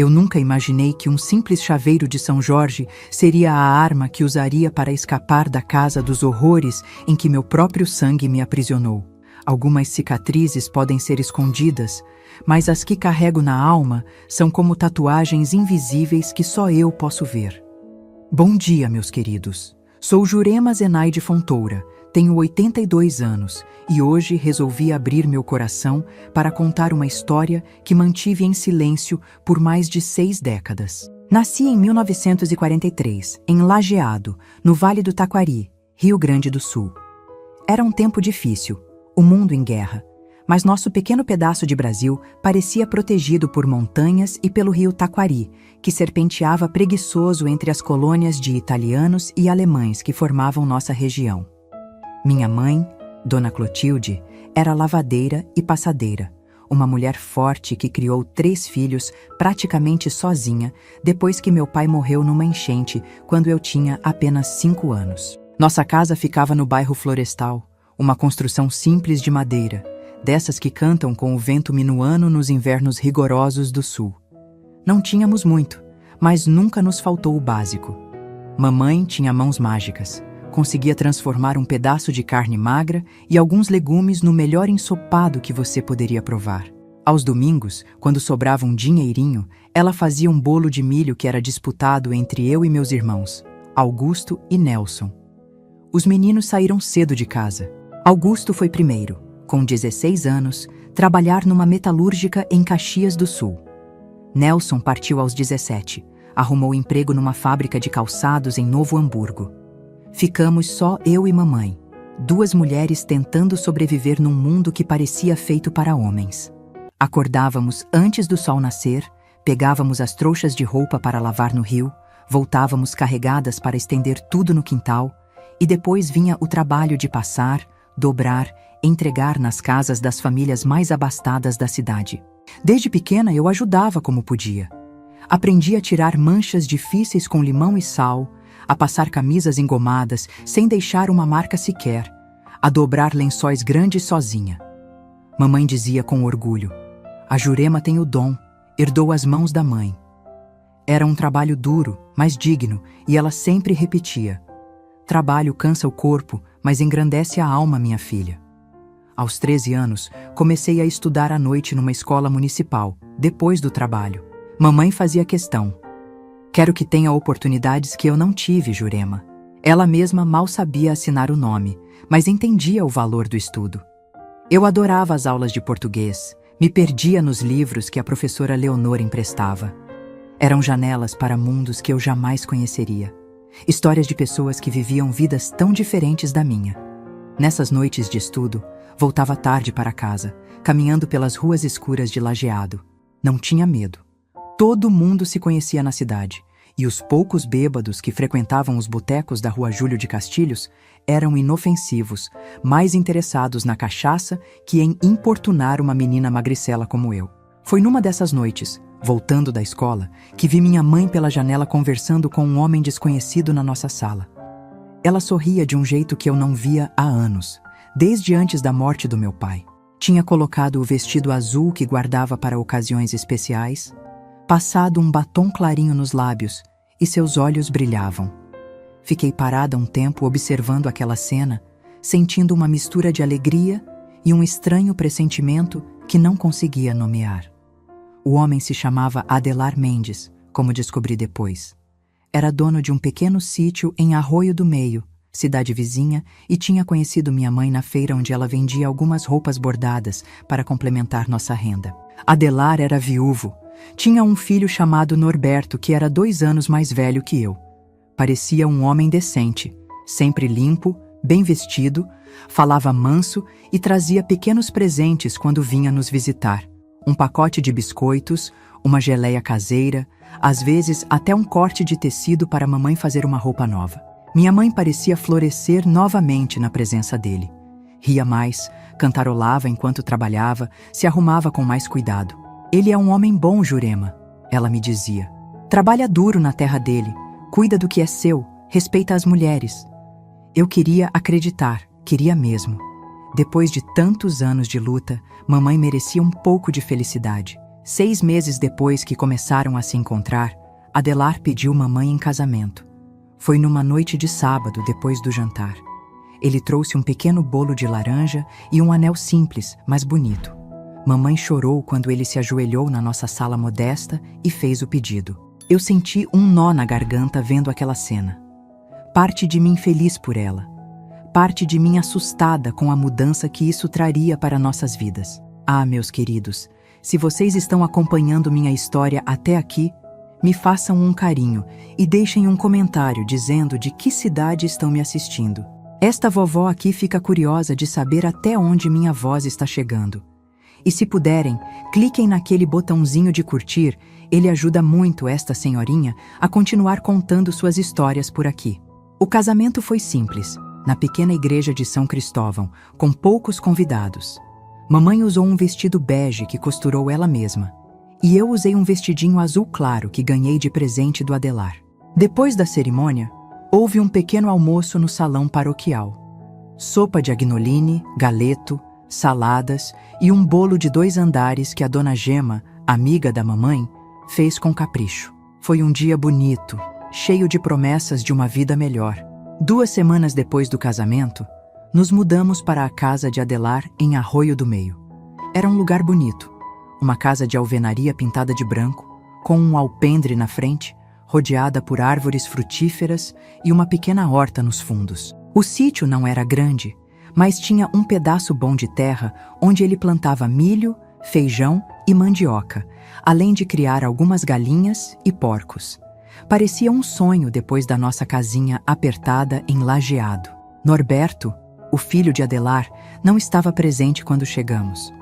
Eu nunca imaginei que um simples chaveiro de São Jorge seria a arma que usaria para escapar da casa dos horrores em que meu próprio sangue me aprisionou. Algumas cicatrizes podem ser escondidas, mas as que carrego na alma são como tatuagens invisíveis que só eu posso ver. Bom dia, meus queridos. Sou Jurema Zenaide Fontoura, tenho 82 anos e hoje resolvi abrir meu coração para contar uma história que mantive em silêncio por mais de 6 décadas. Nasci em 1943, em Lajeado, no Vale do Taquari, Rio Grande do Sul. Era um tempo difícil, o mundo em guerra, mas nosso pequeno pedaço de Brasil parecia protegido por montanhas e pelo rio Taquari, que serpenteava preguiçoso entre as colônias de italianos e alemães que formavam nossa região. Minha mãe, Dona Clotilde, era lavadeira e passadeira, uma mulher forte que criou 3 filhos praticamente sozinha depois que meu pai morreu numa enchente quando eu tinha apenas 5 anos. Nossa casa ficava no bairro Florestal, uma construção simples de madeira, dessas que cantam com o vento minuano nos invernos rigorosos do sul. Não tínhamos muito, mas nunca nos faltou o básico. Mamãe tinha mãos mágicas. Conseguia transformar um pedaço de carne magra e alguns legumes no melhor ensopado que você poderia provar. Aos domingos, quando sobrava um dinheirinho, ela fazia um bolo de milho que era disputado entre eu e meus irmãos, Augusto e Nelson. Os meninos saíram cedo de casa. Augusto foi primeiro, com 16 anos, trabalhar numa metalúrgica em Caxias do Sul. Nelson partiu aos 17, arrumou emprego numa fábrica de calçados em Novo Hamburgo. Ficamos só eu e mamãe, 2 mulheres tentando sobreviver num mundo que parecia feito para homens. Acordávamos antes do sol nascer, pegávamos as trouxas de roupa para lavar no rio, voltávamos carregadas para estender tudo no quintal, e depois vinha o trabalho de passar, dobrar, entregar nas casas das famílias mais abastadas da cidade. Desde pequena eu ajudava como podia. Aprendi a tirar manchas difíceis com limão e sal, a passar camisas engomadas sem deixar uma marca sequer, a dobrar lençóis grandes sozinha. Mamãe dizia com orgulho: "A Jurema tem o dom, herdou as mãos da mãe." Era um trabalho duro, mas digno, e ela sempre repetia: "Trabalho cansa o corpo, mas engrandece a alma, minha filha." Aos 13 anos, comecei a estudar à noite numa escola municipal, depois do trabalho. Mamãe fazia questão: "Quero que tenha oportunidades que eu não tive, Jurema." Ela mesma mal sabia assinar o nome, mas entendia o valor do estudo. Eu adorava as aulas de português, me perdia nos livros que a professora Leonor emprestava. Eram janelas para mundos que eu jamais conheceria. Histórias de pessoas que viviam vidas tão diferentes da minha. Nessas noites de estudo, voltava tarde para casa, caminhando pelas ruas escuras de Lajeado. Não tinha medo. Todo mundo se conhecia na cidade, e os poucos bêbados que frequentavam os botecos da rua Júlio de Castilhos eram inofensivos, mais interessados na cachaça que em importunar uma menina magricela como eu. Foi numa dessas noites, voltando da escola, que vi minha mãe pela janela conversando com um homem desconhecido na nossa sala. Ela sorria de um jeito que eu não via há anos, desde antes da morte do meu pai. Tinha colocado o vestido azul que guardava para ocasiões especiais, passado um batom clarinho nos lábios, e seus olhos brilhavam. Fiquei parada um tempo observando aquela cena, sentindo uma mistura de alegria e um estranho pressentimento que não conseguia nomear. O homem se chamava Adelar Mendes, como descobri depois. Era dono de um pequeno sítio em Arroio do Meio, cidade vizinha, e tinha conhecido minha mãe na feira onde ela vendia algumas roupas bordadas para complementar nossa renda. Adelar era viúvo. Tinha um filho chamado Norberto, que era 2 anos mais velho que eu. Parecia um homem decente, sempre limpo, bem vestido, falava manso e trazia pequenos presentes quando vinha nos visitar. Um pacote de biscoitos, uma geleia caseira, às vezes até um corte de tecido para a mamãe fazer uma roupa nova. Minha mãe parecia florescer novamente na presença dele. Ria mais, cantarolava enquanto trabalhava, se arrumava com mais cuidado. "Ele é um homem bom, Jurema", ela me dizia. "Trabalha duro na terra dele, cuida do que é seu, respeita as mulheres." Eu queria acreditar, queria mesmo. Depois de tantos anos de luta, mamãe merecia um pouco de felicidade. 6 meses depois que começaram a se encontrar, Adelar pediu mamãe em casamento. Foi numa noite de sábado, depois do jantar. Ele trouxe um pequeno bolo de laranja e um anel simples, mas bonito. Mamãe chorou quando ele se ajoelhou na nossa sala modesta e fez o pedido. Eu senti um nó na garganta vendo aquela cena. Parte de mim feliz por ela. Parte de mim assustada com a mudança que isso traria para nossas vidas. Ah, meus queridos, se vocês estão acompanhando minha história até aqui, me façam um carinho e deixem um comentário dizendo de que cidade estão me assistindo. Esta vovó aqui fica curiosa de saber até onde minha voz está chegando. E se puderem, cliquem naquele botãozinho de curtir, ele ajuda muito esta senhorinha a continuar contando suas histórias por aqui. O casamento foi simples, na pequena igreja de São Cristóvão, com poucos convidados. Mamãe usou um vestido bege que costurou ela mesma, e eu usei um vestidinho azul claro que ganhei de presente do Adelar. Depois da cerimônia, houve um pequeno almoço no salão paroquial. Sopa de agnoline, galeto, saladas e um bolo de 2 andares que a dona Gema, amiga da mamãe, fez com capricho. Foi um dia bonito, cheio de promessas de uma vida melhor. 2 semanas depois do casamento, nos mudamos para a casa de Adelar em Arroio do Meio. Era um lugar bonito, uma casa de alvenaria pintada de branco, com um alpendre na frente, rodeada por árvores frutíferas e uma pequena horta nos fundos. O sítio não era grande, mas tinha um pedaço bom de terra onde ele plantava milho, feijão e mandioca, além de criar algumas galinhas e porcos. Parecia um sonho depois da nossa casinha apertada em lajeado. Norberto, o filho de Adelar, não estava presente quando chegamos.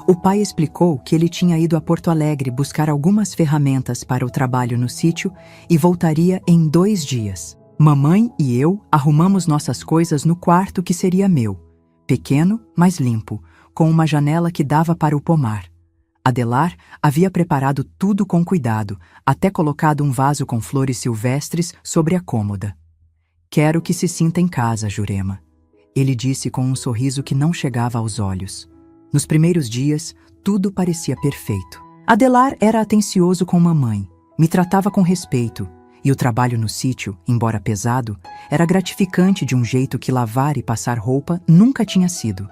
O pai explicou que ele tinha ido a Porto Alegre buscar algumas ferramentas para o trabalho no sítio e voltaria em 2 dias. Mamãe e eu arrumamos nossas coisas no quarto que seria meu, pequeno, mas limpo, com uma janela que dava para o pomar. Adelar havia preparado tudo com cuidado, até colocado um vaso com flores silvestres sobre a cômoda. "Quero que se sinta em casa, Jurema", ele disse com um sorriso que não chegava aos olhos. Nos primeiros dias, tudo parecia perfeito. Adelar era atencioso com mamãe, me tratava com respeito, e o trabalho no sítio, embora pesado, era gratificante de um jeito que lavar e passar roupa nunca tinha sido.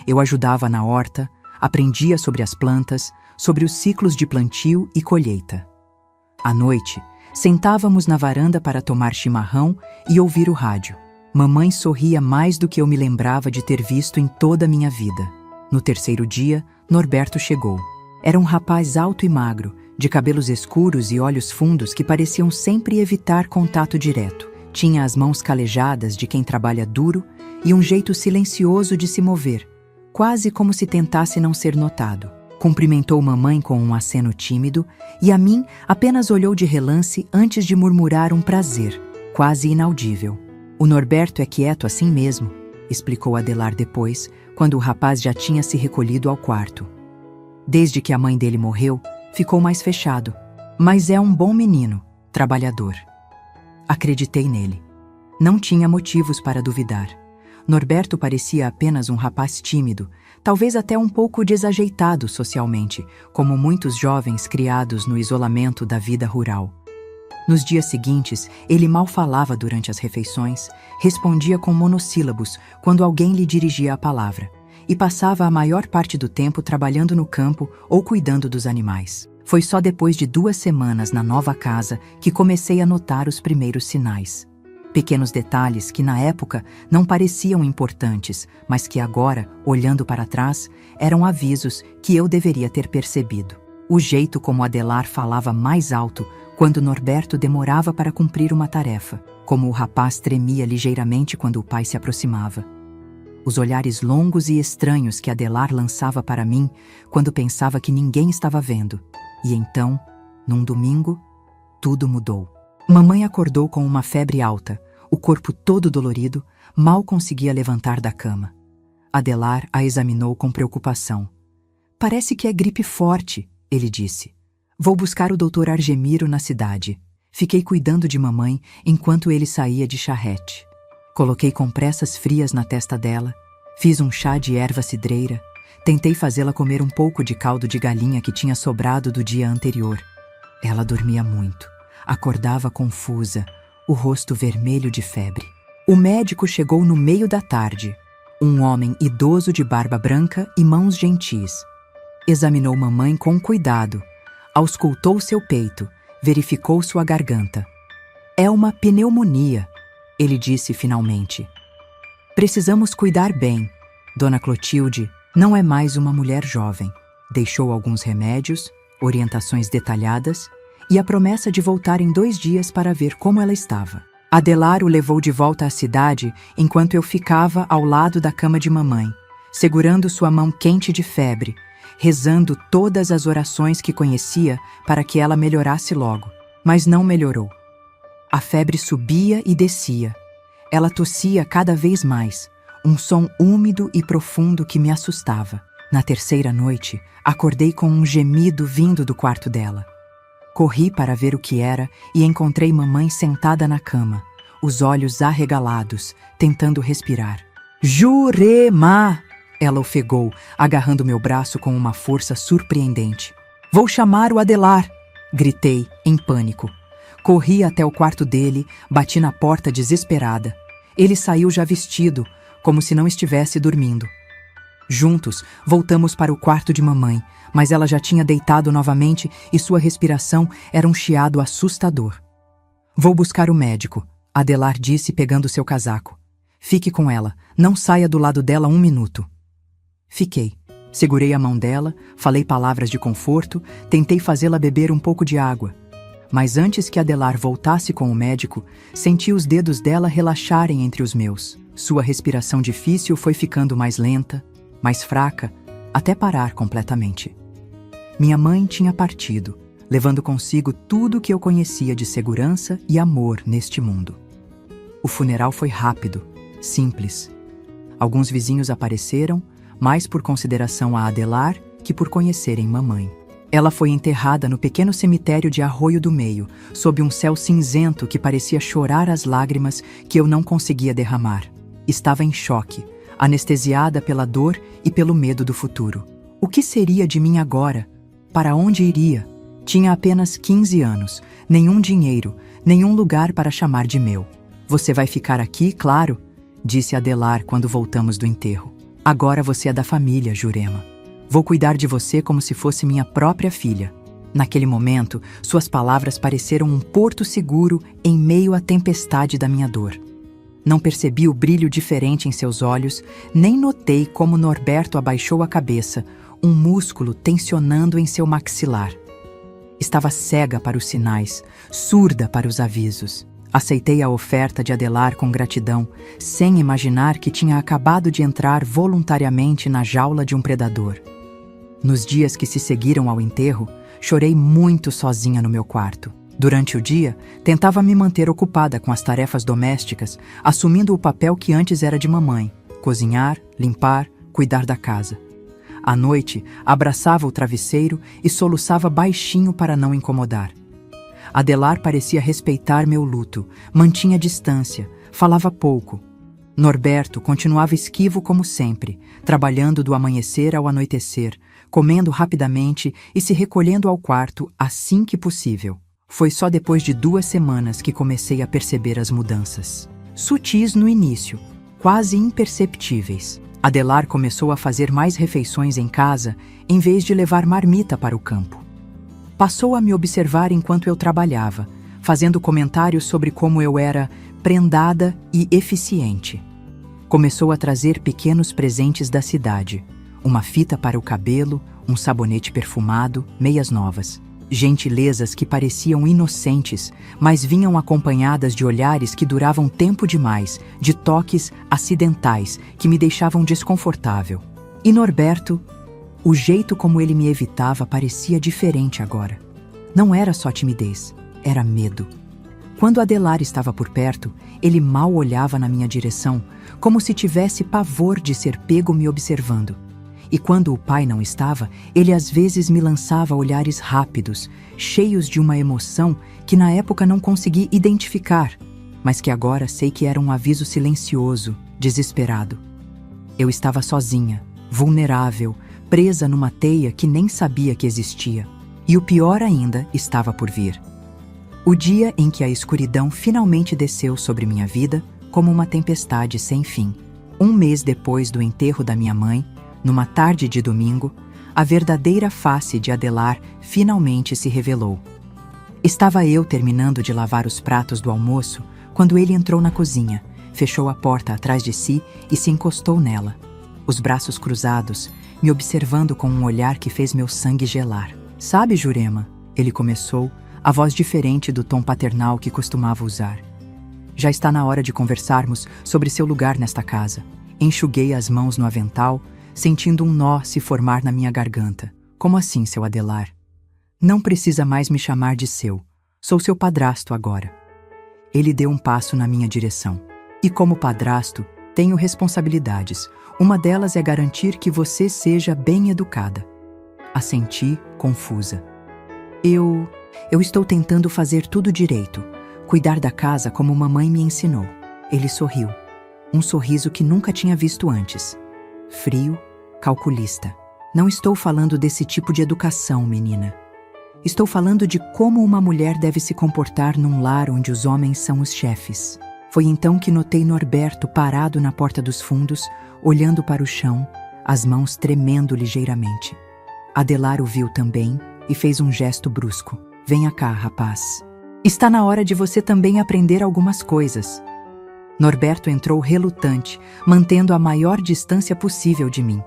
Eu ajudava na horta, aprendia sobre as plantas, sobre os ciclos de plantio e colheita. À noite, sentávamos na varanda para tomar chimarrão e ouvir o rádio. Mamãe sorria mais do que eu me lembrava de ter visto em toda a minha vida. No 3º dia, Norberto chegou. Era um rapaz alto e magro, de cabelos escuros e olhos fundos que pareciam sempre evitar contato direto. Tinha as mãos calejadas de quem trabalha duro e um jeito silencioso de se mover, quase como se tentasse não ser notado. Cumprimentou mamãe com um aceno tímido e a mim apenas olhou de relance antes de murmurar um prazer, quase inaudível. "O Norberto é quieto assim mesmo", explicou Adelar depois, quando o rapaz já tinha se recolhido ao quarto. "Desde que a mãe dele morreu, ficou mais fechado, mas é um bom menino, trabalhador." Acreditei nele. Não tinha motivos para duvidar. Norberto parecia apenas um rapaz tímido, talvez até um pouco desajeitado socialmente, como muitos jovens criados no isolamento da vida rural. Nos dias seguintes, ele mal falava durante as refeições, respondia com monossílabos quando alguém lhe dirigia a palavra, e passava a maior parte do tempo trabalhando no campo ou cuidando dos animais. Foi só depois de 2 semanas na nova casa que comecei a notar os primeiros sinais. Pequenos detalhes que na época não pareciam importantes, mas que agora, olhando para trás, eram avisos que eu deveria ter percebido. O jeito como Adelar falava mais alto quando Norberto demorava para cumprir uma tarefa, como o rapaz tremia ligeiramente quando o pai se aproximava. Os olhares longos e estranhos que Adelar lançava para mim quando pensava que ninguém estava vendo. E então, num domingo, tudo mudou. Mamãe acordou com uma febre alta, o corpo todo dolorido, mal conseguia levantar da cama. Adelar a examinou com preocupação. "Parece que é gripe forte", ele disse. "Vou buscar o Dr. Argemiro na cidade." Fiquei cuidando de mamãe enquanto ele saía de charrete. Coloquei compressas frias na testa dela, fiz um chá de erva cidreira, Tentei fazê-la comer um pouco de caldo de galinha que tinha sobrado do dia anterior. Ela dormia muito. Acordava confusa, o rosto vermelho de febre. O médico chegou no meio da tarde. Um homem idoso de barba branca e mãos gentis. Examinou mamãe com cuidado. Auscultou seu peito. Verificou sua garganta. É uma pneumonia, ele disse finalmente. Precisamos cuidar bem. Dona Clotilde não é mais uma mulher jovem. Deixou alguns remédios, orientações detalhadas e a promessa de voltar em 2 dias para ver como ela estava. Adelar o levou de volta à cidade enquanto eu ficava ao lado da cama de mamãe, segurando sua mão quente de febre, rezando todas as orações que conhecia para que ela melhorasse logo. Mas não melhorou. A febre subia e descia. Ela tossia cada vez mais, um som úmido e profundo que me assustava. Na 3ª noite, acordei com um gemido vindo do quarto dela. Corri para ver o que era e encontrei mamãe sentada na cama, os olhos arregalados, tentando respirar. Jurema! Ela ofegou, agarrando meu braço com uma força surpreendente. Vou chamar o Adelar! Gritei, em pânico. Corri até o quarto dele, bati na porta desesperada. Ele saiu já vestido, como se não estivesse dormindo. Juntos, voltamos para o quarto de mamãe, mas ela já tinha deitado novamente e sua respiração era um chiado assustador. Vou buscar o médico, Adelar disse pegando seu casaco. Fique com ela, não saia do lado dela 1 minuto. Fiquei. Segurei a mão dela, falei palavras de conforto, tentei fazê-la beber um pouco de água. Mas antes que Adelar voltasse com o médico, senti os dedos dela relaxarem entre os meus. Sua respiração difícil foi ficando mais lenta, mais fraca, até parar completamente. Minha mãe tinha partido, levando consigo tudo o que eu conhecia de segurança e amor neste mundo. O funeral foi rápido, simples. Alguns vizinhos apareceram, mais por consideração a Adelar que por conhecerem mamãe. Ela foi enterrada no pequeno cemitério de Arroio do Meio, sob um céu cinzento que parecia chorar as lágrimas que eu não conseguia derramar. Estava em choque, anestesiada pela dor e pelo medo do futuro. O que seria de mim agora? Para onde iria? Tinha apenas 15 anos, nenhum dinheiro, nenhum lugar para chamar de meu. Você vai ficar aqui, claro, disse Adelar quando voltamos do enterro. Agora você é da família, Jurema. Vou cuidar de você como se fosse minha própria filha. Naquele momento, suas palavras pareceram um porto seguro em meio à tempestade da minha dor. Não percebi o brilho diferente em seus olhos, nem notei como Norberto abaixou a cabeça, um músculo tensionando em seu maxilar. Estava cega para os sinais, surda para os avisos. Aceitei a oferta de Adelar com gratidão, sem imaginar que tinha acabado de entrar voluntariamente na jaula de um predador. Nos dias que se seguiram ao enterro, chorei muito sozinha no meu quarto. Durante o dia, tentava me manter ocupada com as tarefas domésticas, assumindo o papel que antes era de mamãe: cozinhar, limpar, cuidar da casa. À noite, abraçava o travesseiro e soluçava baixinho para não incomodar. Adelar parecia respeitar meu luto, mantinha distância, falava pouco. Norberto continuava esquivo como sempre, trabalhando do amanhecer ao anoitecer, comendo rapidamente e se recolhendo ao quarto assim que possível. Foi só depois de 2 semanas que comecei a perceber as mudanças. Sutis no início, quase imperceptíveis. Adelar começou a fazer mais refeições em casa, em vez de levar marmita para o campo. Passou a me observar enquanto eu trabalhava, fazendo comentários sobre como eu era prendada e eficiente. Começou a trazer pequenos presentes da cidade: uma fita para o cabelo, um sabonete perfumado, meias novas. Gentilezas que pareciam inocentes, mas vinham acompanhadas de olhares que duravam tempo demais, de toques acidentais que me deixavam desconfortável. E Norberto, o jeito como ele me evitava parecia diferente agora. Não era só timidez, era medo. Quando Adelar estava por perto, ele mal olhava na minha direção, como se tivesse pavor de ser pego me observando. E quando o pai não estava, ele às vezes me lançava olhares rápidos, cheios de uma emoção que na época não consegui identificar, mas que agora sei que era um aviso silencioso, desesperado. Eu estava sozinha, vulnerável, presa numa teia que nem sabia que existia. E o pior ainda estava por vir. O dia em que a escuridão finalmente desceu sobre minha vida como uma tempestade sem fim. Um mês depois do enterro da minha mãe, numa tarde de domingo, a verdadeira face de Adelar finalmente se revelou. Estava eu terminando de lavar os pratos do almoço quando ele entrou na cozinha, fechou a porta atrás de si e se encostou nela, os braços cruzados, me observando com um olhar que fez meu sangue gelar. "Sabe, Jurema?", ele começou, a voz diferente do tom paternal que costumava usar. "Já está na hora de conversarmos sobre seu lugar nesta casa." Enxuguei as mãos no avental, sentindo um nó se formar na minha garganta. "Como assim, seu Adelar?" "Não precisa mais me chamar de seu. Sou seu padrasto agora." Ele deu um passo na minha direção. "E como padrasto, tenho responsabilidades. Uma delas é garantir que você seja bem educada." Assenti, confusa. Eu estou tentando fazer tudo direito. Cuidar da casa como mamãe me ensinou." Ele sorriu. Um sorriso que nunca tinha visto antes. Frio, calculista. "Não estou falando desse tipo de educação, menina. Estou falando de como uma mulher deve se comportar num lar onde os homens são os chefes." Foi então que notei Norberto parado na porta dos fundos, olhando para o chão, as mãos tremendo ligeiramente. Adelar o viu também e fez um gesto brusco. "Venha cá, rapaz. Está na hora de você também aprender algumas coisas." Norberto entrou relutante, mantendo a maior distância possível de mim.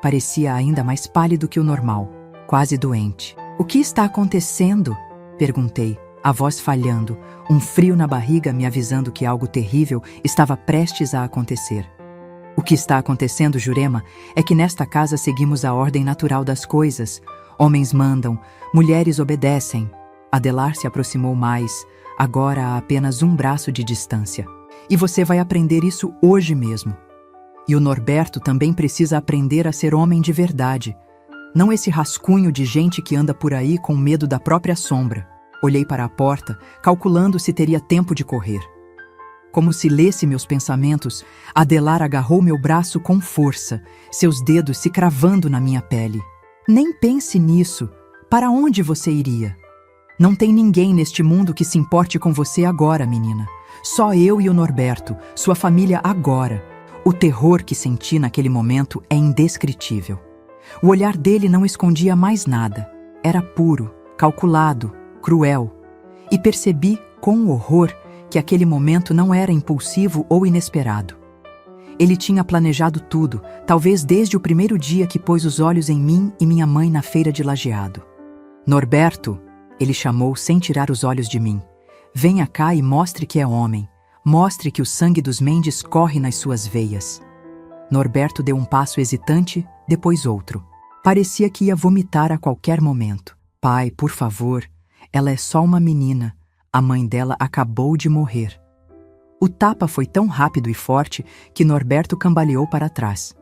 Parecia ainda mais pálido que o normal, quase doente. "O que está acontecendo?" perguntei, a voz falhando, um frio na barriga me avisando que algo terrível estava prestes a acontecer. "O que está acontecendo, Jurema, é que nesta casa seguimos a ordem natural das coisas. Homens mandam, mulheres obedecem." Adelar se aproximou mais, agora a apenas um braço de distância. "E você vai aprender isso hoje mesmo. E o Norberto também precisa aprender a ser homem de verdade. Não esse rascunho de gente que anda por aí com medo da própria sombra." Olhei para a porta, calculando se teria tempo de correr. Como se lesse meus pensamentos, Adelar agarrou meu braço com força, seus dedos se cravando na minha pele. "Nem pense nisso. Para onde você iria? Não tem ninguém neste mundo que se importe com você agora, menina. Só eu e o Norberto, sua família agora." O terror que senti naquele momento é indescritível. O olhar dele não escondia mais nada. Era puro, calculado, cruel. E percebi, com horror, que aquele momento não era impulsivo ou inesperado. Ele tinha planejado tudo, talvez desde o primeiro dia que pôs os olhos em mim e minha mãe na feira de Lajeado. "Norberto", ele chamou sem tirar os olhos de mim. "Venha cá e mostre que é homem. Mostre que o sangue dos Mendes corre nas suas veias." Norberto deu um passo hesitante, depois outro. Parecia que ia vomitar a qualquer momento. "Pai, por favor, ela é só uma menina. A mãe dela acabou de morrer." O tapa foi tão rápido e forte que Norberto cambaleou para trás.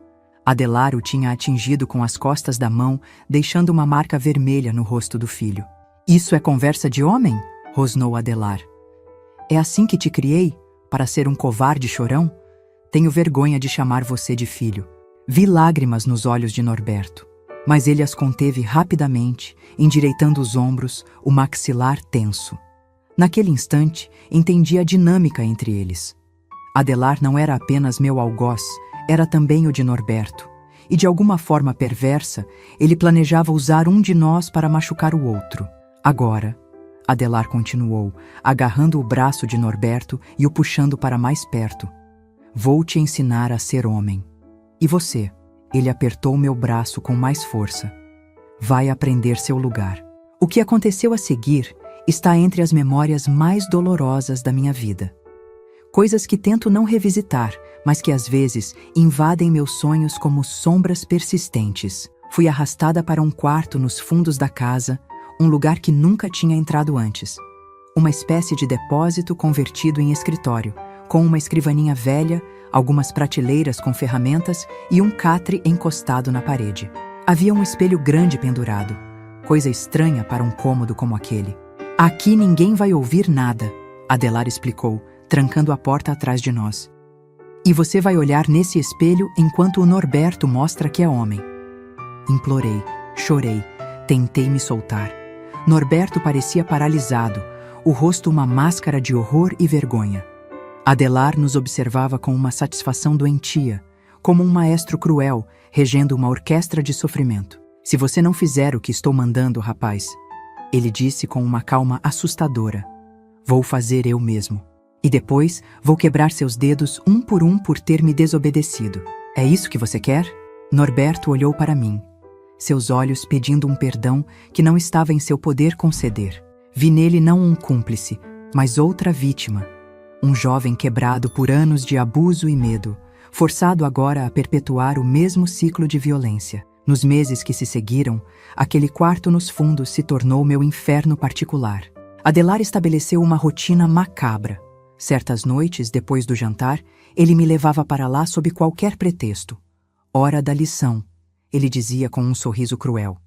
Adelar o tinha atingido com as costas da mão, deixando uma marca vermelha no rosto do filho. "Isso é conversa de homem?" rosnou Adelar. "É assim que te criei? Para ser um covarde chorão? Tenho vergonha de chamar você de filho." Vi lágrimas nos olhos de Norberto, mas ele as conteve rapidamente, endireitando os ombros, o maxilar tenso. Naquele instante, entendi a dinâmica entre eles. Adelar não era apenas meu algoz, era também o de Norberto. E de alguma forma perversa, ele planejava usar um de nós para machucar o outro. "Agora", Adelar continuou, agarrando o braço de Norberto e o puxando para mais perto, "vou te ensinar a ser homem. E você?" Ele apertou meu braço com mais força. "Vai aprender seu lugar." O que aconteceu a seguir está entre as memórias mais dolorosas da minha vida. Coisas que tento não revisitar, mas que às vezes invadem meus sonhos como sombras persistentes. Fui arrastada para um quarto nos fundos da casa, um lugar que nunca tinha entrado antes. Uma espécie de depósito convertido em escritório, com uma escrivaninha velha, algumas prateleiras com ferramentas e um catre encostado na parede. Havia um espelho grande pendurado, coisa estranha para um cômodo como aquele. "Aqui ninguém vai ouvir nada", Adelar explicou, trancando a porta atrás de nós. "E você vai olhar nesse espelho enquanto o Norberto mostra que é homem." implorei, chorei, tentei me soltar. Norberto parecia paralisado, o rosto uma máscara de horror e vergonha. Adelar nos observava com uma satisfação doentia, como um maestro cruel, regendo uma orquestra de sofrimento. Se você não fizer o que estou mandando, rapaz, ele disse com uma calma assustadora, vou fazer eu mesmo. E depois vou quebrar seus dedos um por ter me desobedecido. É isso que você quer? Norberto olhou para mim, seus olhos pedindo um perdão que não estava em seu poder conceder. Vi nele não um cúmplice, mas outra vítima. Um jovem quebrado por anos de abuso e medo, forçado agora a perpetuar o mesmo ciclo de violência. Nos meses que se seguiram, aquele quarto nos fundos se tornou meu inferno particular. Adelar estabeleceu uma rotina macabra. Certas noites, depois do jantar, ele me levava para lá sob qualquer pretexto. Hora da lição, ele dizia com um sorriso cruel.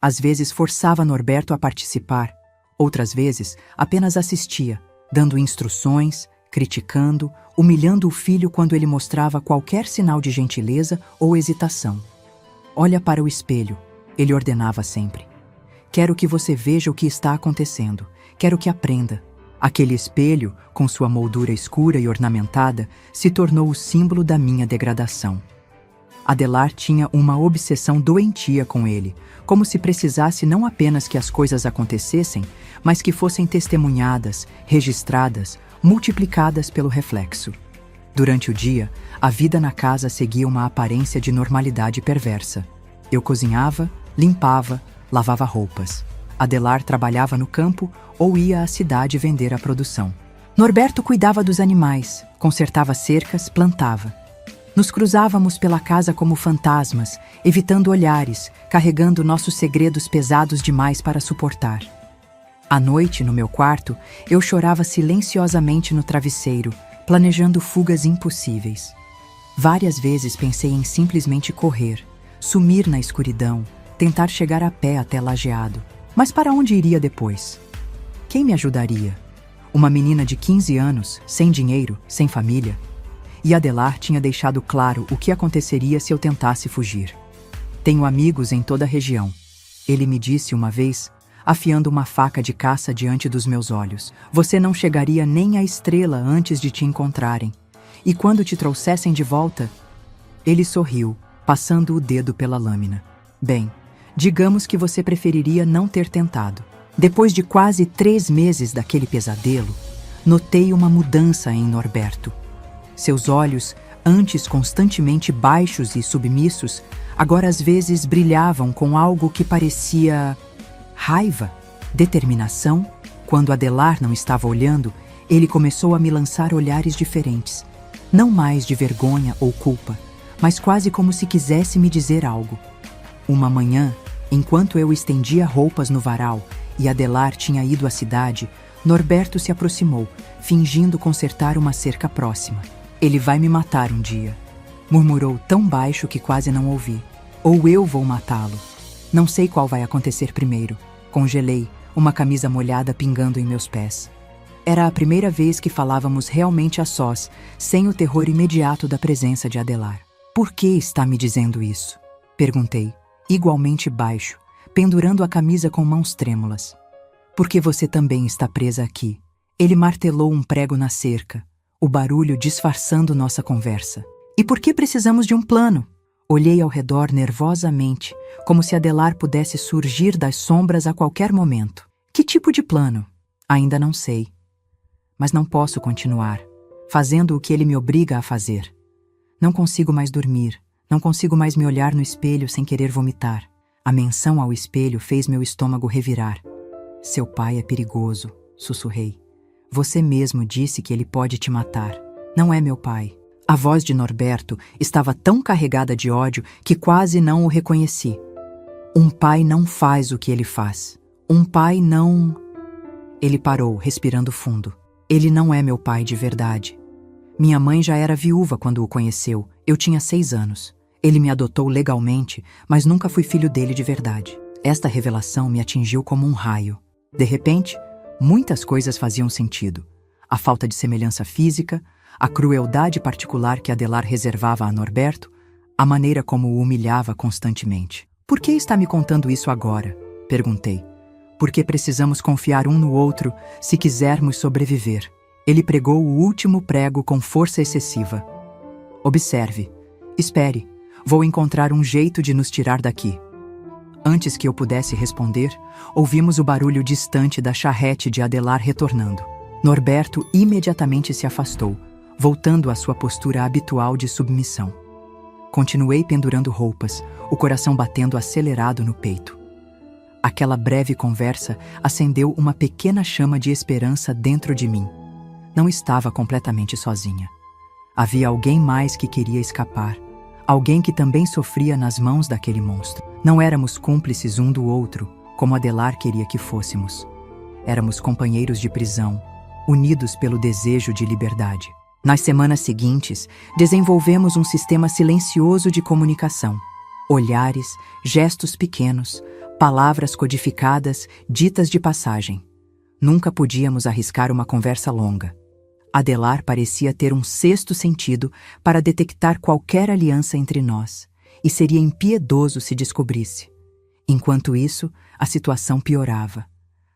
Às vezes forçava Norberto a participar, outras vezes apenas assistia, dando instruções, criticando, humilhando o filho quando ele mostrava qualquer sinal de gentileza ou hesitação. Olha para o espelho, ele ordenava sempre. Quero que você veja o que está acontecendo, quero que aprenda. Aquele espelho, com sua moldura escura e ornamentada, se tornou o símbolo da minha degradação. Adelar tinha uma obsessão doentia com ele, como se precisasse não apenas que as coisas acontecessem, mas que fossem testemunhadas, registradas, multiplicadas pelo reflexo. Durante o dia, a vida na casa seguia uma aparência de normalidade perversa. Eu cozinhava, limpava, lavava roupas. Adelar trabalhava no campo ou ia à cidade vender a produção. Norberto cuidava dos animais, consertava cercas, plantava. Nos cruzávamos pela casa como fantasmas, evitando olhares, carregando nossos segredos pesados demais para suportar. À noite, no meu quarto, eu chorava silenciosamente no travesseiro, planejando fugas impossíveis. Várias vezes pensei em simplesmente correr, sumir na escuridão, tentar chegar a pé até Lajeado. Mas para onde iria depois? Quem me ajudaria? Uma menina de 15 anos, sem dinheiro, sem família. E Adelar tinha deixado claro o que aconteceria se eu tentasse fugir. Tenho amigos em toda a região. Ele me disse uma vez, afiando uma faca de caça diante dos meus olhos. Você não chegaria nem à estrela antes de te encontrarem. E quando te trouxessem de volta... Ele sorriu, passando o dedo pela lâmina. Bem, digamos que você preferiria não ter tentado. Depois de quase 3 meses daquele pesadelo, notei uma mudança em Norberto. Seus olhos, antes constantemente baixos e submissos, agora às vezes brilhavam com algo que parecia... raiva, determinação. Quando Adelar não estava olhando, ele começou a me lançar olhares diferentes. Não mais de vergonha ou culpa, mas quase como se quisesse me dizer algo. Uma manhã, enquanto eu estendia roupas no varal e Adelar tinha ido à cidade, Norberto se aproximou, fingindo consertar uma cerca próxima. Ele vai me matar um dia, murmurou tão baixo que quase não ouvi. Ou eu vou matá-lo. Não sei qual vai acontecer primeiro. Congelei, uma camisa molhada pingando em meus pés. Era a primeira vez que falávamos realmente a sós, sem o terror imediato da presença de Adelar. Por que está me dizendo isso? Perguntei, igualmente baixo, pendurando a camisa com mãos trêmulas. Porque você também está presa aqui. Ele martelou um prego na cerca, o barulho disfarçando nossa conversa. E por que precisamos de um plano? Olhei ao redor nervosamente, como se Adelar pudesse surgir das sombras a qualquer momento. Que tipo de plano? Ainda não sei. Mas não posso continuar, fazendo o que ele me obriga a fazer. Não consigo mais dormir, não consigo mais me olhar no espelho sem querer vomitar. A menção ao espelho fez meu estômago revirar. Seu pai é perigoso, sussurrei. Você mesmo disse que ele pode te matar. Não é meu pai. A voz de Norberto estava tão carregada de ódio que quase não o reconheci. Um pai não faz o que ele faz. Um pai não... Ele parou, respirando fundo. Ele não é meu pai de verdade. Minha mãe já era viúva quando o conheceu. Eu tinha 6 anos. Ele me adotou legalmente, mas nunca fui filho dele de verdade. Esta revelação me atingiu como um raio. De repente, muitas coisas faziam sentido. A falta de semelhança física, a crueldade particular que Adelar reservava a Norberto, a maneira como o humilhava constantemente. Por que está me contando isso agora? Perguntei. Porque precisamos confiar um no outro se quisermos sobreviver. Ele pregou o último prego com força excessiva. Observe. Espere. Vou encontrar um jeito de nos tirar daqui. Antes que eu pudesse responder, ouvimos o barulho distante da charrete de Adelar retornando. Norberto imediatamente se afastou, voltando à sua postura habitual de submissão. Continuei pendurando roupas, o coração batendo acelerado no peito. Aquela breve conversa acendeu uma pequena chama de esperança dentro de mim. Não estava completamente sozinha. Havia alguém mais que queria escapar. Alguém que também sofria nas mãos daquele monstro. Não éramos cúmplices um do outro, como Adelar queria que fôssemos. Éramos companheiros de prisão, unidos pelo desejo de liberdade. Nas semanas seguintes, desenvolvemos um sistema silencioso de comunicação. Olhares, gestos pequenos, palavras codificadas, ditas de passagem. Nunca podíamos arriscar uma conversa longa. Adelar parecia ter um sexto sentido para detectar qualquer aliança entre nós, e seria impiedoso se descobrisse. Enquanto isso, a situação piorava.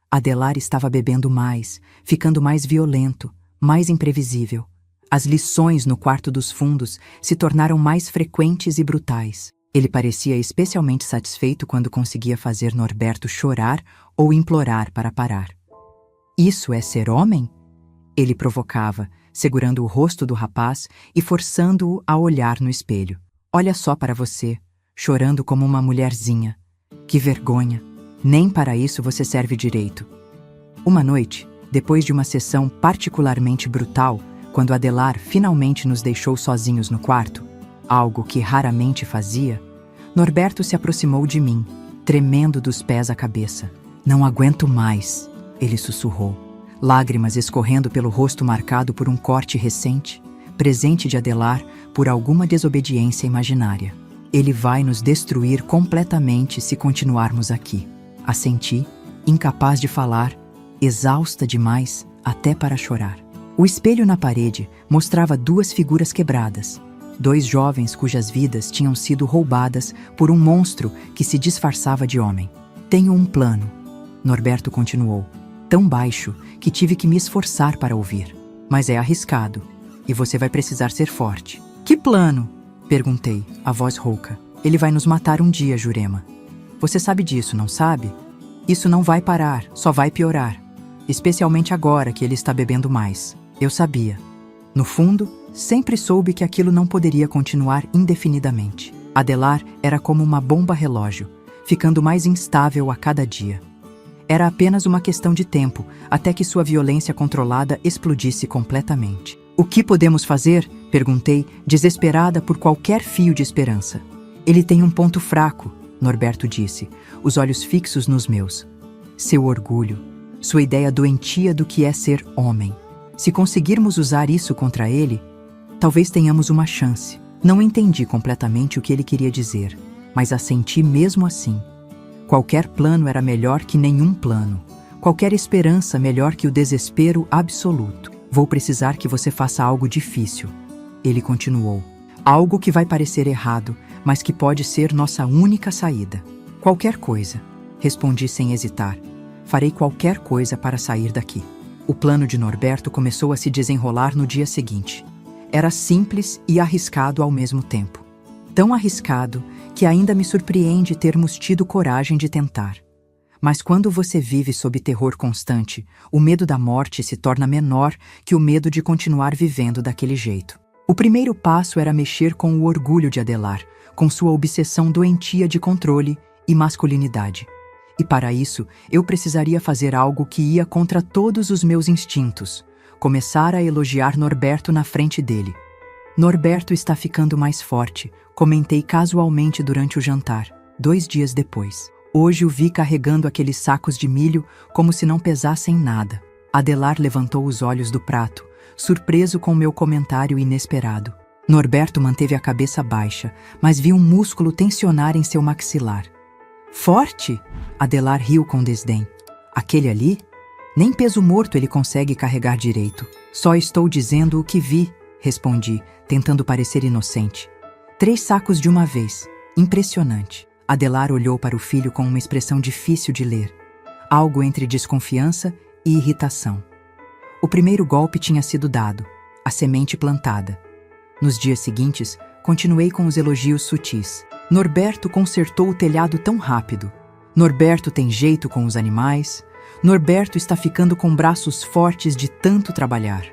Adelar estava bebendo mais, ficando mais violento, mais imprevisível. As lições no quarto dos fundos se tornaram mais frequentes e brutais. Ele parecia especialmente satisfeito quando conseguia fazer Norberto chorar ou implorar para parar. Isso é ser homem? Ele provocava, segurando o rosto do rapaz e forçando-o a olhar no espelho. Olha só para você, chorando como uma mulherzinha. Que vergonha! Nem para isso você serve direito. Uma noite, depois de uma sessão particularmente brutal, quando Adelar finalmente nos deixou sozinhos no quarto, algo que raramente fazia, Norberto se aproximou de mim, tremendo dos pés à cabeça. Não aguento mais, ele sussurrou, lágrimas escorrendo pelo rosto marcado por um corte recente, presente de Adelar por alguma desobediência imaginária. Ele vai nos destruir completamente se continuarmos aqui. Assenti, incapaz de falar, exausta demais até para chorar. O espelho na parede mostrava duas figuras quebradas, dois jovens cujas vidas tinham sido roubadas por um monstro que se disfarçava de homem. Tenho um plano, Norberto continuou, tão baixo que tive que me esforçar para ouvir. Mas é arriscado, e você vai precisar ser forte. Que plano? Perguntei, a voz rouca. Ele vai nos matar um dia, Jurema. Você sabe disso, não sabe? Isso não vai parar, só vai piorar. Especialmente agora que ele está bebendo mais. Eu sabia. No fundo, sempre soube que aquilo não poderia continuar indefinidamente. Adelar era como uma bomba-relógio, ficando mais instável a cada dia. Era apenas uma questão de tempo, até que sua violência controlada explodisse completamente. O que podemos fazer? Perguntei, desesperada por qualquer fio de esperança. Ele tem um ponto fraco, Norberto disse, os olhos fixos nos meus. Seu orgulho, sua ideia doentia do que é ser homem. Se conseguirmos usar isso contra ele, talvez tenhamos uma chance. Não entendi completamente o que ele queria dizer, mas assenti mesmo assim. Qualquer plano era melhor que nenhum plano. Qualquer esperança melhor que o desespero absoluto. Vou precisar que você faça algo difícil. Ele continuou. Algo que vai parecer errado, mas que pode ser nossa única saída. Qualquer coisa, respondi sem hesitar. Farei qualquer coisa para sair daqui. O plano de Norberto começou a se desenrolar no dia seguinte. Era simples e arriscado ao mesmo tempo. Tão arriscado que ainda me surpreende termos tido coragem de tentar. Mas quando você vive sob terror constante, o medo da morte se torna menor que o medo de continuar vivendo daquele jeito. O primeiro passo era mexer com o orgulho de Adelar, com sua obsessão doentia de controle e masculinidade. E para isso, eu precisaria fazer algo que ia contra todos os meus instintos, começar a elogiar Norberto na frente dele. Norberto está ficando mais forte, comentei casualmente durante o jantar, 2 dias depois. Hoje o vi carregando aqueles sacos de milho como se não pesassem nada. Adelar levantou os olhos do prato, surpreso com meu comentário inesperado. Norberto manteve a cabeça baixa, mas vi um músculo tensionar em seu maxilar. Forte? Adelar riu com desdém. Aquele ali? Nem peso morto ele consegue carregar direito. Só estou dizendo o que vi, respondi, tentando parecer inocente. 3 sacos de uma vez. Impressionante. Adelar olhou para o filho com uma expressão difícil de ler, algo entre desconfiança e irritação. O primeiro golpe tinha sido dado, a semente plantada. Nos dias seguintes, continuei com os elogios sutis. Norberto consertou o telhado tão rápido. Norberto tem jeito com os animais. Norberto está ficando com braços fortes de tanto trabalhar.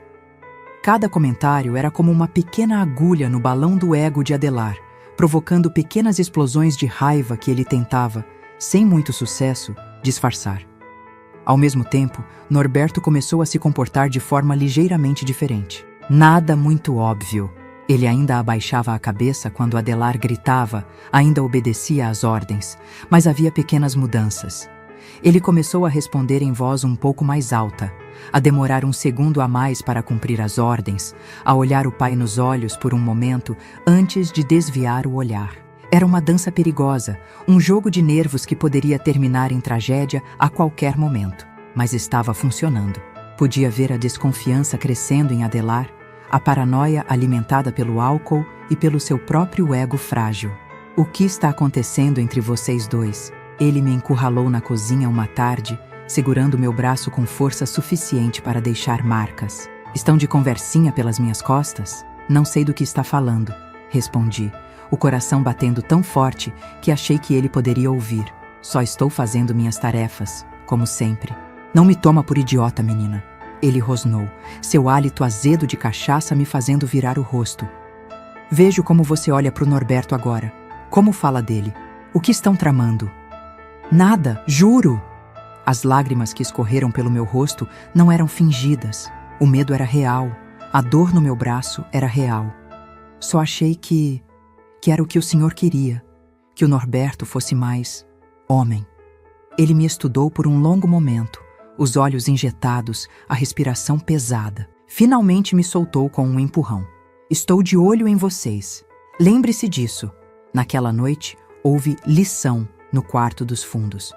Cada comentário era como uma pequena agulha no balão do ego de Adelar, provocando pequenas explosões de raiva que ele tentava, sem muito sucesso, disfarçar. Ao mesmo tempo, Norberto começou a se comportar de forma ligeiramente diferente. Nada muito óbvio. Ele ainda abaixava a cabeça quando Adelar gritava, ainda obedecia às ordens, mas havia pequenas mudanças. Ele começou a responder em voz um pouco mais alta, a demorar um segundo a mais para cumprir as ordens, a olhar o pai nos olhos por um momento antes de desviar o olhar. Era uma dança perigosa, um jogo de nervos que poderia terminar em tragédia a qualquer momento, mas estava funcionando. Podia ver a desconfiança crescendo em Adelar, a paranoia alimentada pelo álcool e pelo seu próprio ego frágil. O que está acontecendo entre vocês dois? Ele me encurralou na cozinha uma tarde, segurando meu braço com força suficiente para deixar marcas. Estão de conversinha pelas minhas costas? Não sei do que está falando, respondi, o coração batendo tão forte que achei que ele poderia ouvir. Só estou fazendo minhas tarefas, como sempre. Não me toma por idiota, menina. Ele rosnou, seu hálito azedo de cachaça me fazendo virar o rosto. Vejo como você olha para o Norberto agora. Como fala dele? O que estão tramando? Nada, juro! As lágrimas que escorreram pelo meu rosto não eram fingidas. O medo era real. A dor no meu braço era real. Só achei que era o que o senhor queria. Que o Norberto fosse mais homem. Ele me estudou por um longo momento, os olhos injetados, a respiração pesada. Finalmente me soltou com um empurrão. Estou de olho em vocês. Lembre-se disso. Naquela noite, houve lição no quarto dos fundos.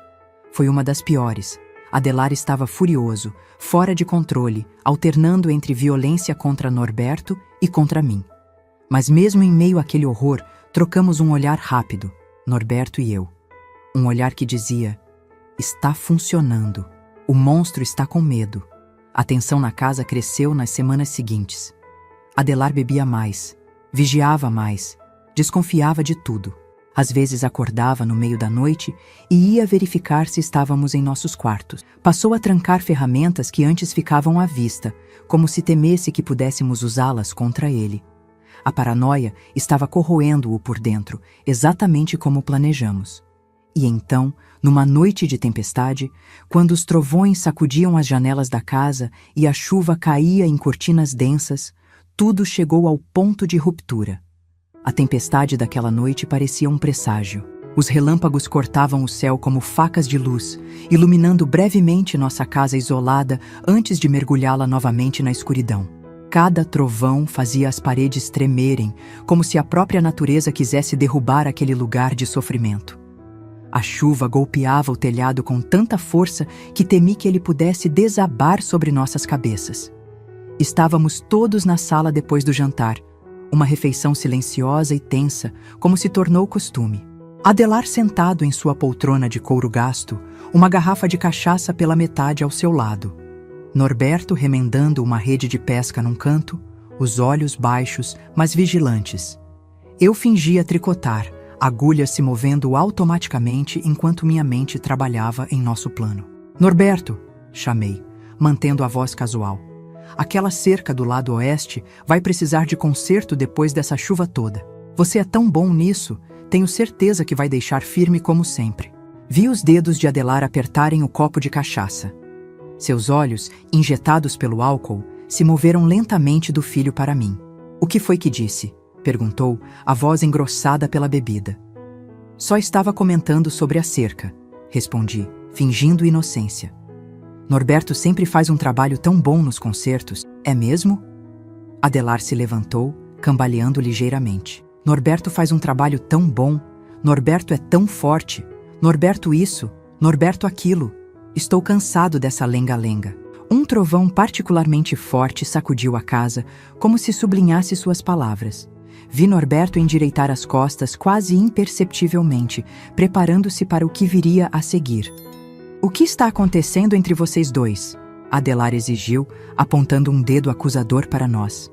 Foi uma das piores. Adelar estava furioso, fora de controle, alternando entre violência contra Norberto e contra mim. Mas mesmo em meio àquele horror, trocamos um olhar rápido, Norberto e eu. Um olhar que dizia: está funcionando. O monstro está com medo. A tensão na casa cresceu nas semanas seguintes. Adelar bebia mais, vigiava mais, desconfiava de tudo. Às vezes acordava no meio da noite e ia verificar se estávamos em nossos quartos. Passou a trancar ferramentas que antes ficavam à vista, como se temesse que pudéssemos usá-las contra ele. A paranoia estava corroendo-o por dentro, exatamente como planejamos. E então, numa noite de tempestade, quando os trovões sacudiam as janelas da casa e a chuva caía em cortinas densas, tudo chegou ao ponto de ruptura. A tempestade daquela noite parecia um presságio. Os relâmpagos cortavam o céu como facas de luz, iluminando brevemente nossa casa isolada antes de mergulhá-la novamente na escuridão. Cada trovão fazia as paredes tremerem, como se a própria natureza quisesse derrubar aquele lugar de sofrimento. A chuva golpeava o telhado com tanta força que temi que ele pudesse desabar sobre nossas cabeças. Estávamos todos na sala depois do jantar, uma refeição silenciosa e tensa, como se tornou costume. Adelar sentado em sua poltrona de couro gasto, uma garrafa de cachaça pela metade ao seu lado. Norberto remendando uma rede de pesca num canto, os olhos baixos, mas vigilantes. Eu fingia tricotar, agulhas se movendo automaticamente enquanto minha mente trabalhava em nosso plano. Norberto, chamei, mantendo a voz casual. Aquela cerca do lado oeste vai precisar de conserto depois dessa chuva toda. Você é tão bom nisso, tenho certeza que vai deixar firme como sempre. Vi os dedos de Adelar apertarem o copo de cachaça. Seus olhos, injetados pelo álcool, se moveram lentamente do filho para mim. O que foi que disse? Perguntou, a voz engrossada pela bebida. Só estava comentando sobre a cerca, respondi, fingindo inocência. Norberto sempre faz um trabalho tão bom nos concertos, é mesmo? Adelar se levantou, cambaleando ligeiramente. Norberto faz um trabalho tão bom, Norberto é tão forte, Norberto isso, Norberto aquilo. Estou cansado dessa lenga-lenga. Um trovão particularmente forte sacudiu a casa, como se sublinhasse suas palavras. Vi Norberto endireitar as costas quase imperceptivelmente, preparando-se para o que viria a seguir. O que está acontecendo entre vocês dois? Adelar exigiu, apontando um dedo acusador para nós.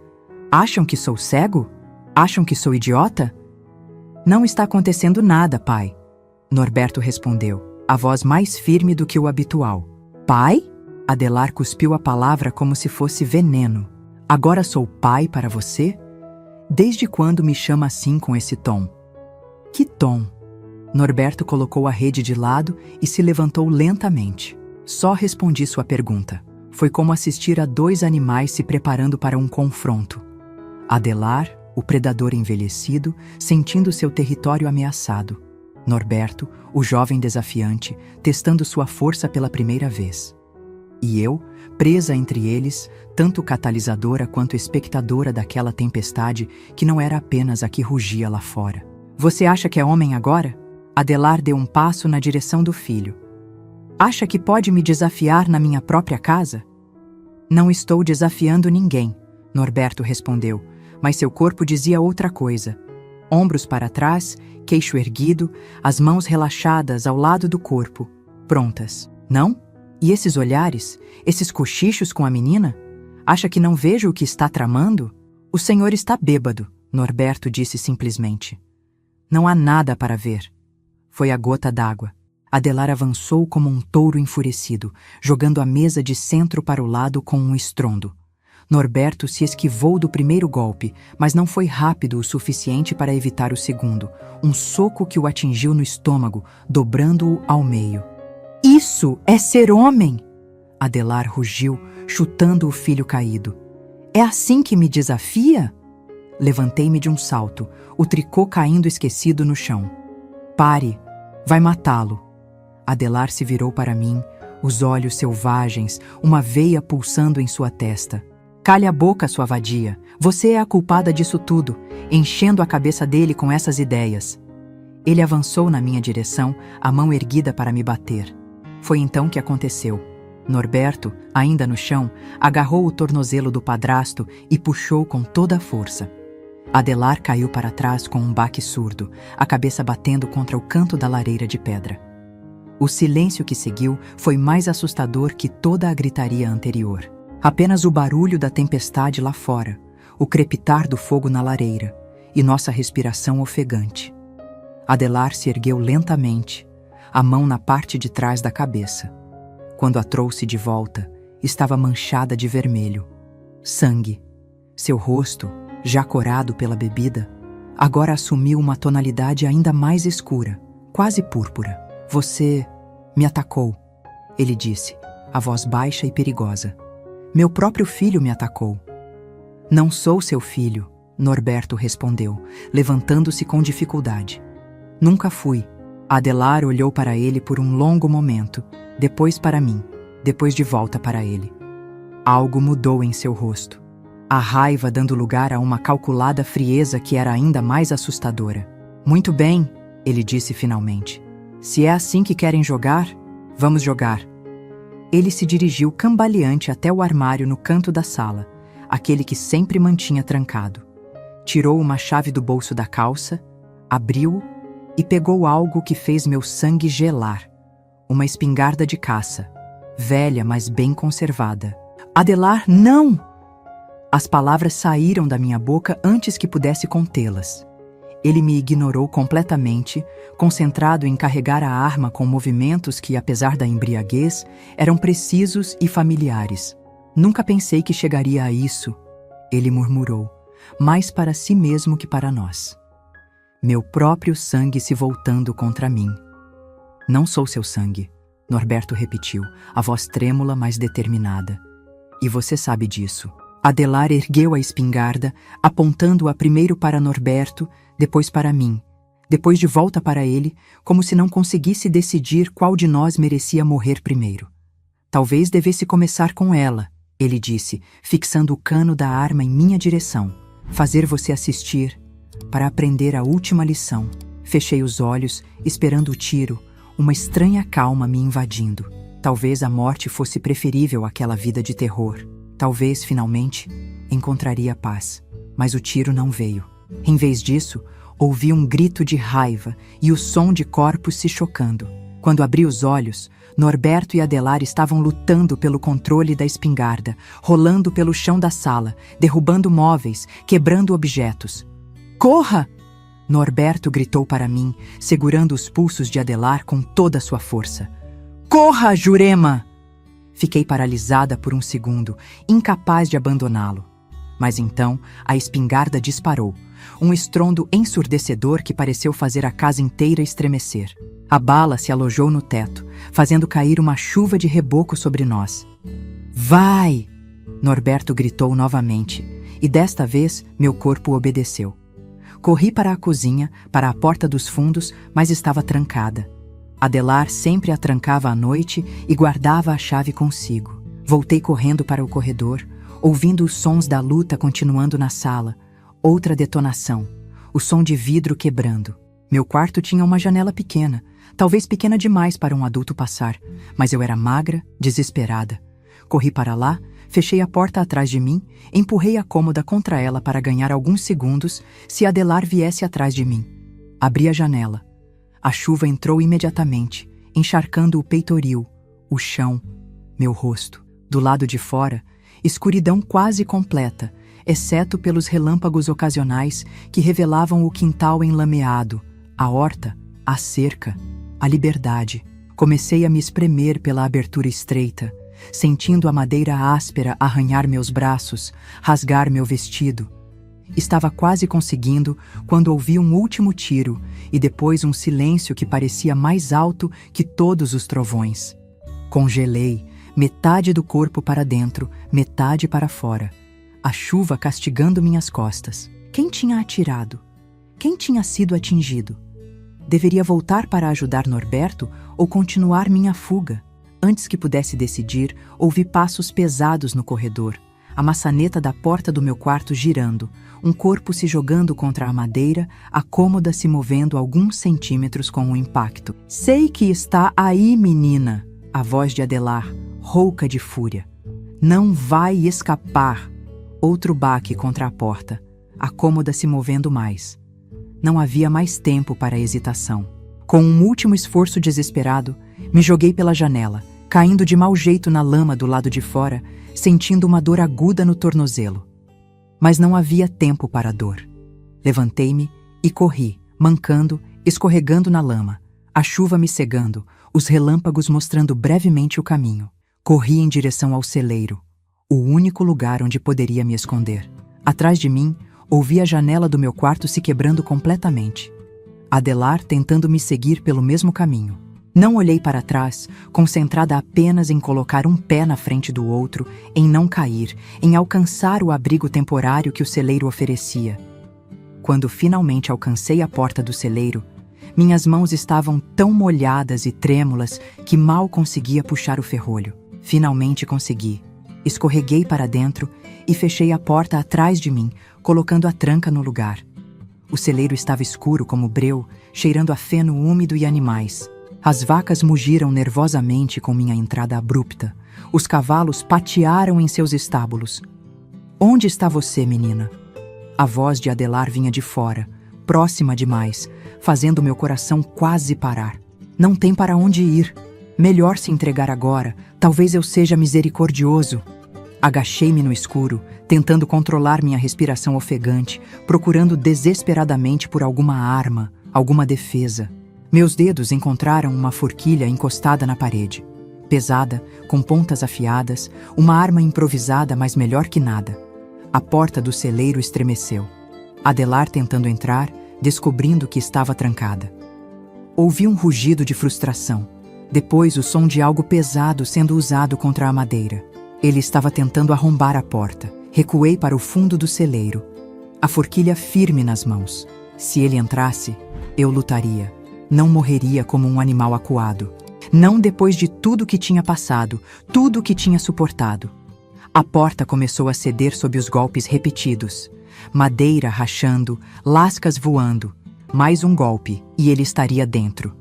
Acham que sou cego? Acham que sou idiota? Não está acontecendo nada, pai. Norberto respondeu, a voz mais firme do que o habitual. Pai? Adelar cuspiu a palavra como se fosse veneno. Agora sou pai para você? Desde quando me chama assim com esse tom? Que tom? Norberto colocou a rede de lado e se levantou lentamente. Só respondi sua pergunta. Foi como assistir a dois animais se preparando para um confronto. Adelar, o predador envelhecido, sentindo seu território ameaçado. Norberto, o jovem desafiante, testando sua força pela primeira vez. E eu, presa entre eles, tanto catalisadora quanto espectadora daquela tempestade que não era apenas a que rugia lá fora. Você acha que é homem agora? Adelar deu um passo na direção do filho. Acha que pode me desafiar na minha própria casa? Não estou desafiando ninguém, Norberto respondeu, mas seu corpo dizia outra coisa. Ombros para trás, queixo erguido, as mãos relaxadas ao lado do corpo, prontas. Não? E esses olhares? Esses cochichos com a menina? Acha que não vejo o que está tramando? O senhor está bêbado, Norberto disse simplesmente. Não há nada para ver. Foi a gota d'água. Adelar avançou como um touro enfurecido, jogando a mesa de centro para o lado com um estrondo. Norberto se esquivou do primeiro golpe, mas não foi rápido o suficiente para evitar o segundo, um soco que o atingiu no estômago, dobrando-o ao meio. Isso é ser homem! Adelar rugiu, chutando o filho caído. É assim que me desafia? Levantei-me de um salto, o tricô caindo esquecido no chão. Pare! Vai matá-lo! Adelar se virou para mim, os olhos selvagens, uma veia pulsando em sua testa. Cale a boca, sua vadia. Você é a culpada disso tudo, enchendo a cabeça dele com essas ideias. Ele avançou na minha direção, a mão erguida para me bater. Foi então que aconteceu. Norberto, ainda no chão, agarrou o tornozelo do padrasto e puxou com toda a força. Adelar caiu para trás com um baque surdo, a cabeça batendo contra o canto da lareira de pedra. O silêncio que seguiu foi mais assustador que toda a gritaria anterior. Apenas o barulho da tempestade lá fora, o crepitar do fogo na lareira e nossa respiração ofegante. Adelar se ergueu lentamente, a mão na parte de trás da cabeça. Quando a trouxe de volta, estava manchada de vermelho. Sangue. Seu rosto, já corado pela bebida, agora assumiu uma tonalidade ainda mais escura, quase púrpura. Você me atacou, ele disse, a voz baixa e perigosa. Meu próprio filho me atacou. Não sou seu filho, Norberto respondeu, levantando-se com dificuldade. Nunca fui. Adelar olhou para ele por um longo momento, depois para mim, depois de volta para ele. Algo mudou em seu rosto. A raiva dando lugar a uma calculada frieza que era ainda mais assustadora. Muito bem, ele disse finalmente. Se é assim que querem jogar, vamos jogar. Ele se dirigiu cambaleante até o armário no canto da sala, aquele que sempre mantinha trancado. Tirou uma chave do bolso da calça, abriu-o e pegou algo que fez meu sangue gelar. Uma espingarda de caça, velha, mas bem conservada. Adelar, não! As palavras saíram da minha boca antes que pudesse contê-las. Ele me ignorou completamente, concentrado em carregar a arma com movimentos que, apesar da embriaguez, eram precisos e familiares. Nunca pensei que chegaria a isso, ele murmurou, mais para si mesmo que para nós. Meu próprio sangue se voltando contra mim. Não sou seu sangue, Norberto repetiu, a voz trêmula, mas determinada. E você sabe disso. Adelar ergueu a espingarda, apontando-a primeiro para Norberto, depois para mim, depois de volta para ele, como se não conseguisse decidir qual de nós merecia morrer primeiro. Talvez devesse começar com ela, ele disse, fixando o cano da arma em minha direção. Fazer você assistir, para aprender a última lição. Fechei os olhos, esperando o tiro, uma estranha calma me invadindo. Talvez a morte fosse preferível àquela vida de terror. Talvez, finalmente, encontraria paz. Mas o tiro não veio. Em vez disso, ouvi um grito de raiva e o som de corpos se chocando. Quando abri os olhos, Norberto e Adelar estavam lutando pelo controle da espingarda, rolando pelo chão da sala, derrubando móveis, quebrando objetos. "Corra!" Norberto gritou para mim, segurando os pulsos de Adelar com toda a sua força. "Corra, Jurema!" Fiquei paralisada por um segundo, incapaz de abandoná-lo. Mas então a espingarda disparou, um estrondo ensurdecedor que pareceu fazer a casa inteira estremecer. A bala se alojou no teto, fazendo cair uma chuva de reboco sobre nós. "Vai!" Norberto gritou novamente, e desta vez meu corpo obedeceu. Corri para a cozinha, para a porta dos fundos, mas estava trancada. Adelar sempre a trancava à noite e guardava a chave consigo. Voltei correndo para o corredor, ouvindo os sons da luta continuando na sala. Outra detonação, o som de vidro quebrando. Meu quarto tinha uma janela pequena, talvez pequena demais para um adulto passar, mas eu era magra, desesperada. Corri para lá, fechei a porta atrás de mim, empurrei a cômoda contra ela para ganhar alguns segundos se Adelar viesse atrás de mim. Abri a janela. A chuva entrou imediatamente, encharcando o peitoril, o chão, meu rosto. Do lado de fora, escuridão quase completa, exceto pelos relâmpagos ocasionais que revelavam o quintal enlameado, a horta, a cerca, a liberdade. Comecei a me espremer pela abertura estreita, sentindo a madeira áspera arranhar meus braços, rasgar meu vestido. Estava quase conseguindo quando ouvi um último tiro e depois um silêncio que parecia mais alto que todos os trovões. Congelei, metade do corpo para dentro, metade para fora. A chuva castigando minhas costas. Quem tinha atirado? Quem tinha sido atingido? Deveria voltar para ajudar Norberto ou continuar minha fuga? Antes que pudesse decidir, ouvi passos pesados no corredor, a maçaneta da porta do meu quarto girando, um corpo se jogando contra a madeira, a cômoda se movendo alguns centímetros com o impacto. "Sei que está aí, menina!" A voz de Adelar, rouca de fúria. "Não vai escapar!" Outro baque contra a porta, a cômoda se movendo mais. Não havia mais tempo para hesitação. Com um último esforço desesperado, me joguei pela janela, caindo de mau jeito na lama do lado de fora, sentindo uma dor aguda no tornozelo. Mas não havia tempo para a dor. Levantei-me e corri, mancando, escorregando na lama, a chuva me cegando, os relâmpagos mostrando brevemente o caminho. Corri em direção ao celeiro, o único lugar onde poderia me esconder. Atrás de mim, ouvi a janela do meu quarto se quebrando completamente. Adelar tentando me seguir pelo mesmo caminho. Não olhei para trás, concentrada apenas em colocar um pé na frente do outro, em não cair, em alcançar o abrigo temporário que o celeiro oferecia. Quando finalmente alcancei a porta do celeiro, minhas mãos estavam tão molhadas e trêmulas que mal conseguia puxar o ferrolho. Finalmente consegui. Escorreguei para dentro e fechei a porta atrás de mim, colocando a tranca no lugar. O celeiro estava escuro como breu, cheirando a feno úmido e animais. As vacas mugiram nervosamente com minha entrada abrupta. Os cavalos patearam em seus estábulos. "Onde está você, menina?" A voz de Adelar vinha de fora, próxima demais, fazendo meu coração quase parar. "Não tem para onde ir. Melhor se entregar agora. Talvez eu seja misericordioso." Agachei-me no escuro, tentando controlar minha respiração ofegante, procurando desesperadamente por alguma arma, alguma defesa. Meus dedos encontraram uma forquilha encostada na parede. Pesada, com pontas afiadas, uma arma improvisada, mas melhor que nada. A porta do celeiro estremeceu. Adelar tentando entrar, descobrindo que estava trancada. Ouvi um rugido de frustração. Depois o som de algo pesado sendo usado contra a madeira. Ele estava tentando arrombar a porta. Recuei para o fundo do celeiro. A forquilha firme nas mãos. Se ele entrasse, eu lutaria. Não morreria como um animal acuado. Não depois de tudo que tinha passado, tudo que tinha suportado. A porta começou a ceder sob os golpes repetidos. Madeira rachando, lascas voando. Mais um golpe, e ele estaria dentro.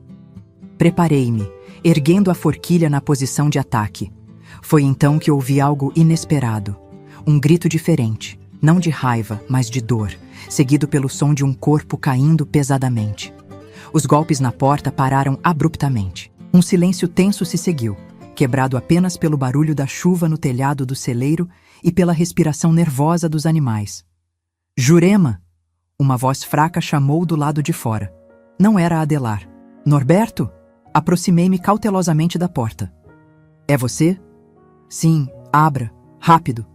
Preparei-me, erguendo a forquilha na posição de ataque. Foi então que ouvi algo inesperado. Um grito diferente. não de raiva, mas de dor, seguido pelo som de um corpo caindo pesadamente. Os golpes na porta pararam abruptamente. Um silêncio tenso se seguiu, quebrado apenas pelo barulho da chuva no telhado do celeiro e pela respiração nervosa dos animais. Jurema! Uma voz fraca chamou do lado de fora. Não era Adelar. Norberto? Aproximei-me cautelosamente da porta. É você? Sim, abra. Rápido.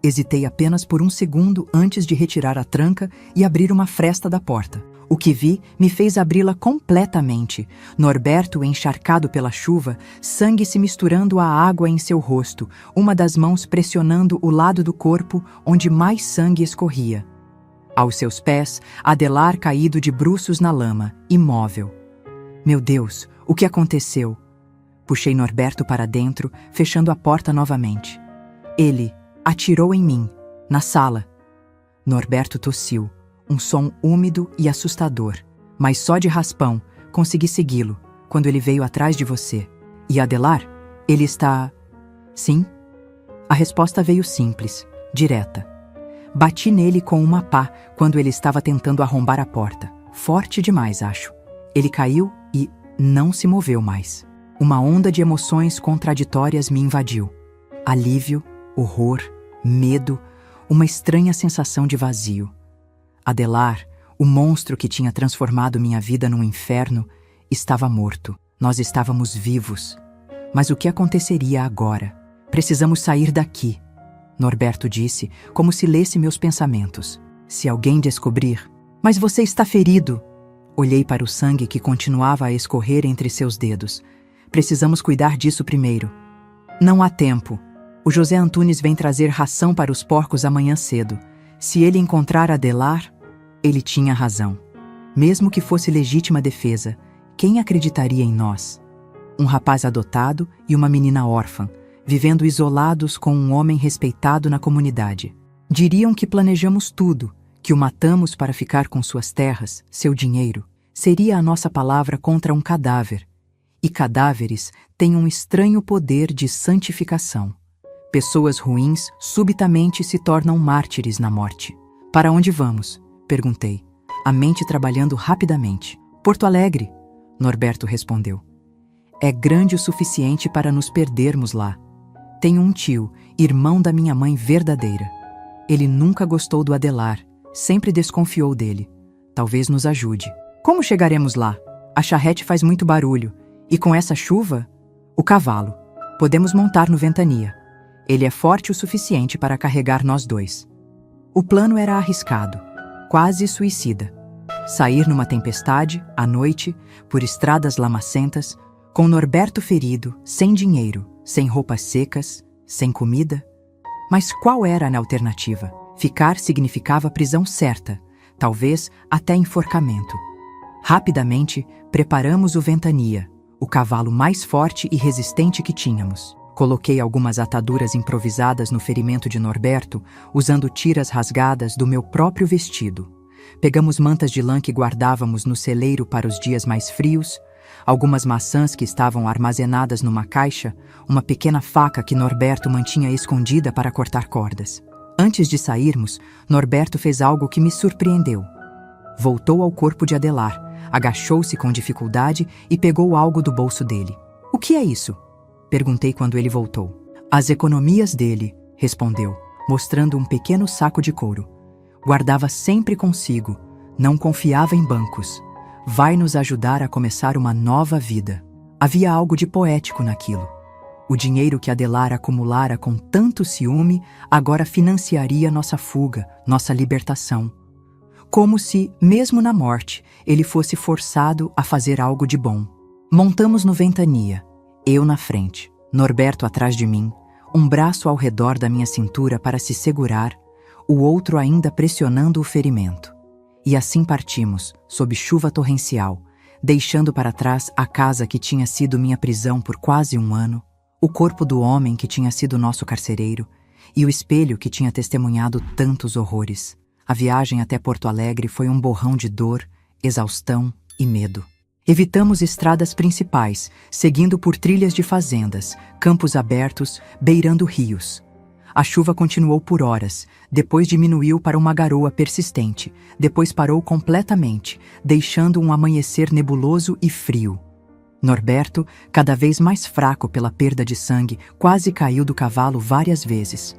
Hesitei apenas por um segundo antes de retirar a tranca e abrir uma fresta da porta. O que vi me fez abri-la completamente. Norberto encharcado pela chuva, sangue se misturando à água em seu rosto, uma das mãos pressionando o lado do corpo onde mais sangue escorria. Aos seus pés, Adelar caído de bruços na lama, imóvel. Meu Deus, o que aconteceu? Puxei Norberto para dentro, fechando a porta novamente. Ele atirou em mim, na sala. Norberto tossiu, um som úmido e assustador, mas só de raspão consegui segui-lo quando ele veio atrás de você. E Adelar? Ele está... Sim? A resposta veio simples, direta. Bati nele com uma pá quando ele estava tentando arrombar a porta. Forte demais, acho. Ele caiu e não se moveu mais. Uma onda de emoções contraditórias me invadiu. Alívio, horror, medo, uma estranha sensação de vazio. Adelar, o monstro que tinha transformado minha vida num inferno, estava morto. Nós estávamos vivos. Mas o que aconteceria agora? Precisamos sair daqui, Norberto disse, como se lesse meus pensamentos. Se alguém descobrir... Mas você está ferido! Olhei para o sangue que continuava a escorrer entre seus dedos. Precisamos cuidar disso primeiro. Não há tempo. O José Antunes vem trazer ração para os porcos amanhã cedo. Se ele encontrar Adelar, ele tinha razão. Mesmo que fosse legítima defesa, quem acreditaria em nós? Um rapaz adotado e uma menina órfã, vivendo isolados com um homem respeitado na comunidade. Diriam que planejamos tudo, que o matamos para ficar com suas terras, seu dinheiro. Seria a nossa palavra contra um cadáver. E cadáveres têm um estranho poder de santificação. Pessoas ruins subitamente se tornam mártires na morte. Para onde vamos? Perguntei, a mente trabalhando rapidamente. Porto Alegre, Norberto respondeu. É grande o suficiente para nos perdermos lá. Tenho um tio, irmão da minha mãe verdadeira. Ele nunca gostou do Adelar, sempre desconfiou dele. Talvez nos ajude. Como chegaremos lá? A charrete faz muito barulho. E com essa chuva? O cavalo. Podemos montar no Ventania. Ele é forte o suficiente para carregar nós dois. O plano era arriscado, quase suicida. Sair numa tempestade, à noite, por estradas lamacentas, com Norberto ferido, sem dinheiro, sem roupas secas, sem comida. Mas qual era a alternativa? Ficar significava prisão certa, talvez até enforcamento. Rapidamente, preparamos o Ventania, o cavalo mais forte e resistente que tínhamos. Coloquei algumas ataduras improvisadas no ferimento de Norberto, usando tiras rasgadas do meu próprio vestido. Pegamos mantas de lã que guardávamos no celeiro para os dias mais frios, algumas maçãs que estavam armazenadas numa caixa, uma pequena faca que Norberto mantinha escondida para cortar cordas. Antes de sairmos, Norberto fez algo que me surpreendeu. Voltou ao corpo de Adelar, agachou-se com dificuldade e pegou algo do bolso dele. O que é isso? Perguntei quando ele voltou. As economias dele, respondeu, mostrando um pequeno saco de couro. Guardava sempre consigo, não confiava em bancos. Vai nos ajudar a começar uma nova vida. Havia algo de poético naquilo. O dinheiro que Adelar acumulara com tanto ciúme agora financiaria nossa fuga, nossa libertação. Como se, mesmo na morte, ele fosse forçado a fazer algo de bom. Montamos no Ventania. Eu na frente, Norberto atrás de mim, um braço ao redor da minha cintura para se segurar, o outro ainda pressionando o ferimento. E assim partimos, sob chuva torrencial, deixando para trás a casa que tinha sido minha prisão por quase um ano, o corpo do homem que tinha sido nosso carcereiro e o espelho que tinha testemunhado tantos horrores. A viagem até Porto Alegre foi um borrão de dor, exaustão e medo. Evitamos estradas principais, seguindo por trilhas de fazendas, campos abertos, beirando rios. A chuva continuou por horas, depois diminuiu para uma garoa persistente, depois parou completamente, deixando um amanhecer nebuloso e frio. Norberto, cada vez mais fraco pela perda de sangue, quase caiu do cavalo várias vezes.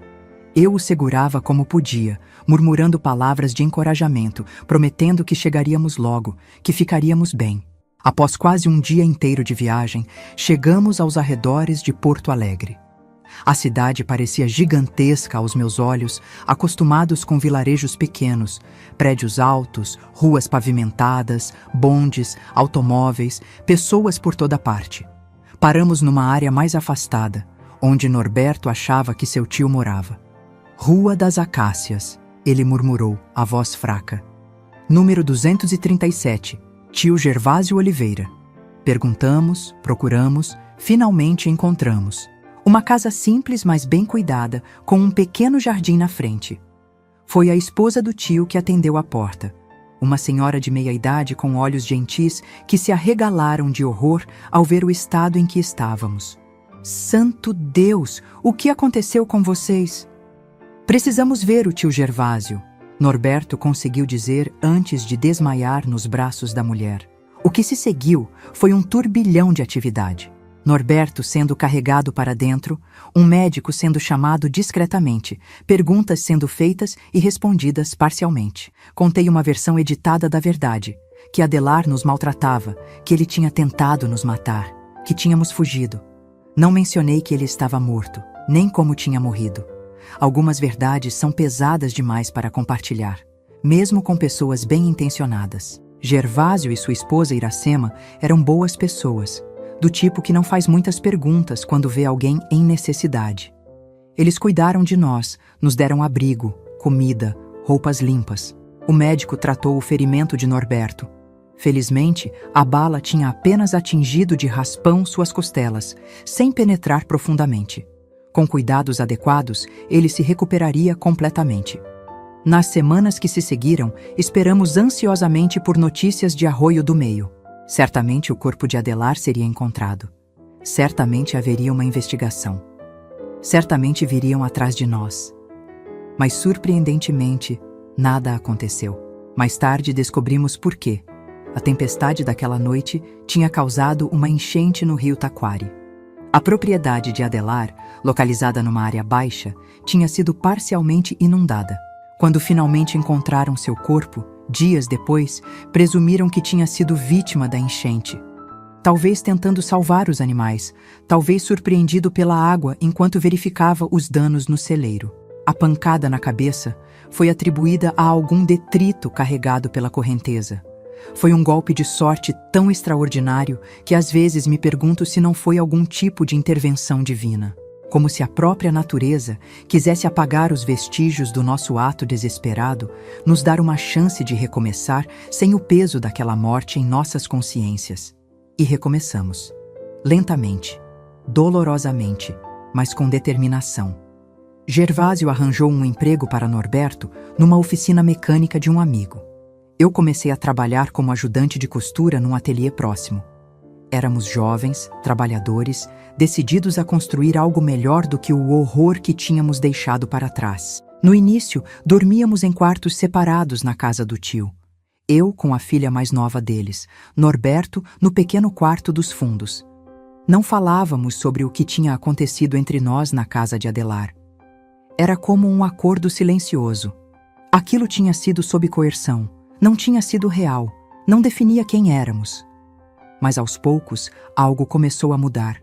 Eu o segurava como podia, murmurando palavras de encorajamento, prometendo que chegaríamos logo, que ficaríamos bem. Após quase um dia inteiro de viagem, chegamos aos arredores de Porto Alegre. A cidade parecia gigantesca aos meus olhos, acostumados com vilarejos pequenos, prédios altos, ruas pavimentadas, bondes, automóveis, pessoas por toda parte. Paramos numa área mais afastada, onde Norberto achava que seu tio morava. Rua das Acácias, ele murmurou, a voz fraca. Número 237, tio Gervásio Oliveira. Perguntamos, procuramos, finalmente encontramos. Uma casa simples, mas bem cuidada, com um pequeno jardim na frente. Foi a esposa do tio que atendeu a porta. Uma senhora de meia-idade com olhos gentis que se arregalaram de horror ao ver o estado em que estávamos. Santo Deus! O que aconteceu com vocês? Precisamos ver o tio Gervásio, Norberto conseguiu dizer antes de desmaiar nos braços da mulher. O que se seguiu foi um turbilhão de atividade. Norberto sendo carregado para dentro, um médico sendo chamado discretamente, perguntas sendo feitas e respondidas parcialmente. Contei uma versão editada da verdade, que Adelar nos maltratava, que ele tinha tentado nos matar, que tínhamos fugido. Não mencionei que ele estava morto, nem como tinha morrido. Algumas verdades são pesadas demais para compartilhar, mesmo com pessoas bem intencionadas. Gervásio e sua esposa Iracema eram boas pessoas, do tipo que não faz muitas perguntas quando vê alguém em necessidade. Eles cuidaram de nós, nos deram abrigo, comida, roupas limpas. O médico tratou o ferimento de Norberto. Felizmente, a bala tinha apenas atingido de raspão suas costelas, sem penetrar profundamente. Com cuidados adequados, ele se recuperaria completamente. Nas semanas que se seguiram, esperamos ansiosamente por notícias de Arroio do Meio. Certamente o corpo de Adelar seria encontrado. Certamente haveria uma investigação. Certamente viriam atrás de nós. Mas, surpreendentemente, nada aconteceu. Mais tarde descobrimos por quê. A tempestade daquela noite tinha causado uma enchente no rio Taquari. A propriedade de Adelar, localizada numa área baixa, tinha sido parcialmente inundada. Quando finalmente encontraram seu corpo, dias depois, presumiram que tinha sido vítima da enchente. Talvez tentando salvar os animais, talvez surpreendido pela água enquanto verificava os danos no celeiro. A pancada na cabeça foi atribuída a algum detrito carregado pela correnteza. Foi um golpe de sorte tão extraordinário que às vezes me pergunto se não foi algum tipo de intervenção divina. Como se a própria natureza quisesse apagar os vestígios do nosso ato desesperado, nos dar uma chance de recomeçar sem o peso daquela morte em nossas consciências. E recomeçamos. Lentamente, dolorosamente, mas com determinação. Gervásio arranjou um emprego para Norberto numa oficina mecânica de um amigo. Eu comecei a trabalhar como ajudante de costura num ateliê próximo. Éramos jovens, trabalhadores, decididos a construir algo melhor do que o horror que tínhamos deixado para trás. No início, dormíamos em quartos separados na casa do tio. Eu com a filha mais nova deles, Norberto no pequeno quarto dos fundos. Não falávamos sobre o que tinha acontecido entre nós na casa de Adelar. Era como um acordo silencioso. Aquilo tinha sido sob coerção, não tinha sido real, não definia quem éramos. Mas aos poucos, algo começou a mudar.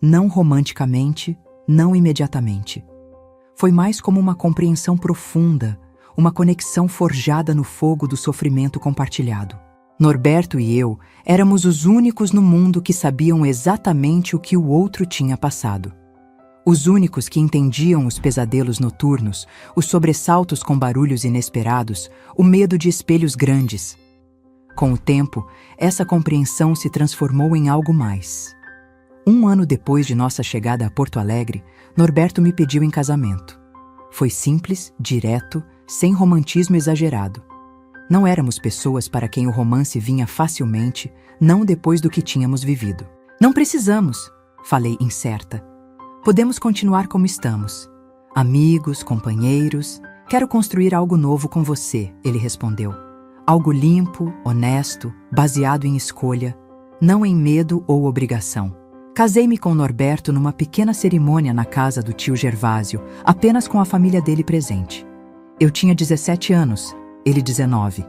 Não romanticamente, não imediatamente. Foi mais como uma compreensão profunda, uma conexão forjada no fogo do sofrimento compartilhado. Norberto e eu éramos os únicos no mundo que sabiam exatamente o que o outro tinha passado. Os únicos que entendiam os pesadelos noturnos, os sobressaltos com barulhos inesperados, o medo de espelhos grandes. Com o tempo, essa compreensão se transformou em algo mais. 1 ano depois de nossa chegada a Porto Alegre, Norberto me pediu em casamento. Foi simples, direto, sem romantismo exagerado. Não éramos pessoas para quem o romance vinha facilmente, não depois do que tínhamos vivido. Não precisamos, falei incerta. Podemos continuar como estamos. Amigos, companheiros, quero construir algo novo com você, ele respondeu. Algo limpo, honesto, baseado em escolha, não em medo ou obrigação. Casei-me com Norberto numa pequena cerimônia na casa do tio Gervásio, apenas com a família dele presente. Eu tinha 17 anos, ele 19.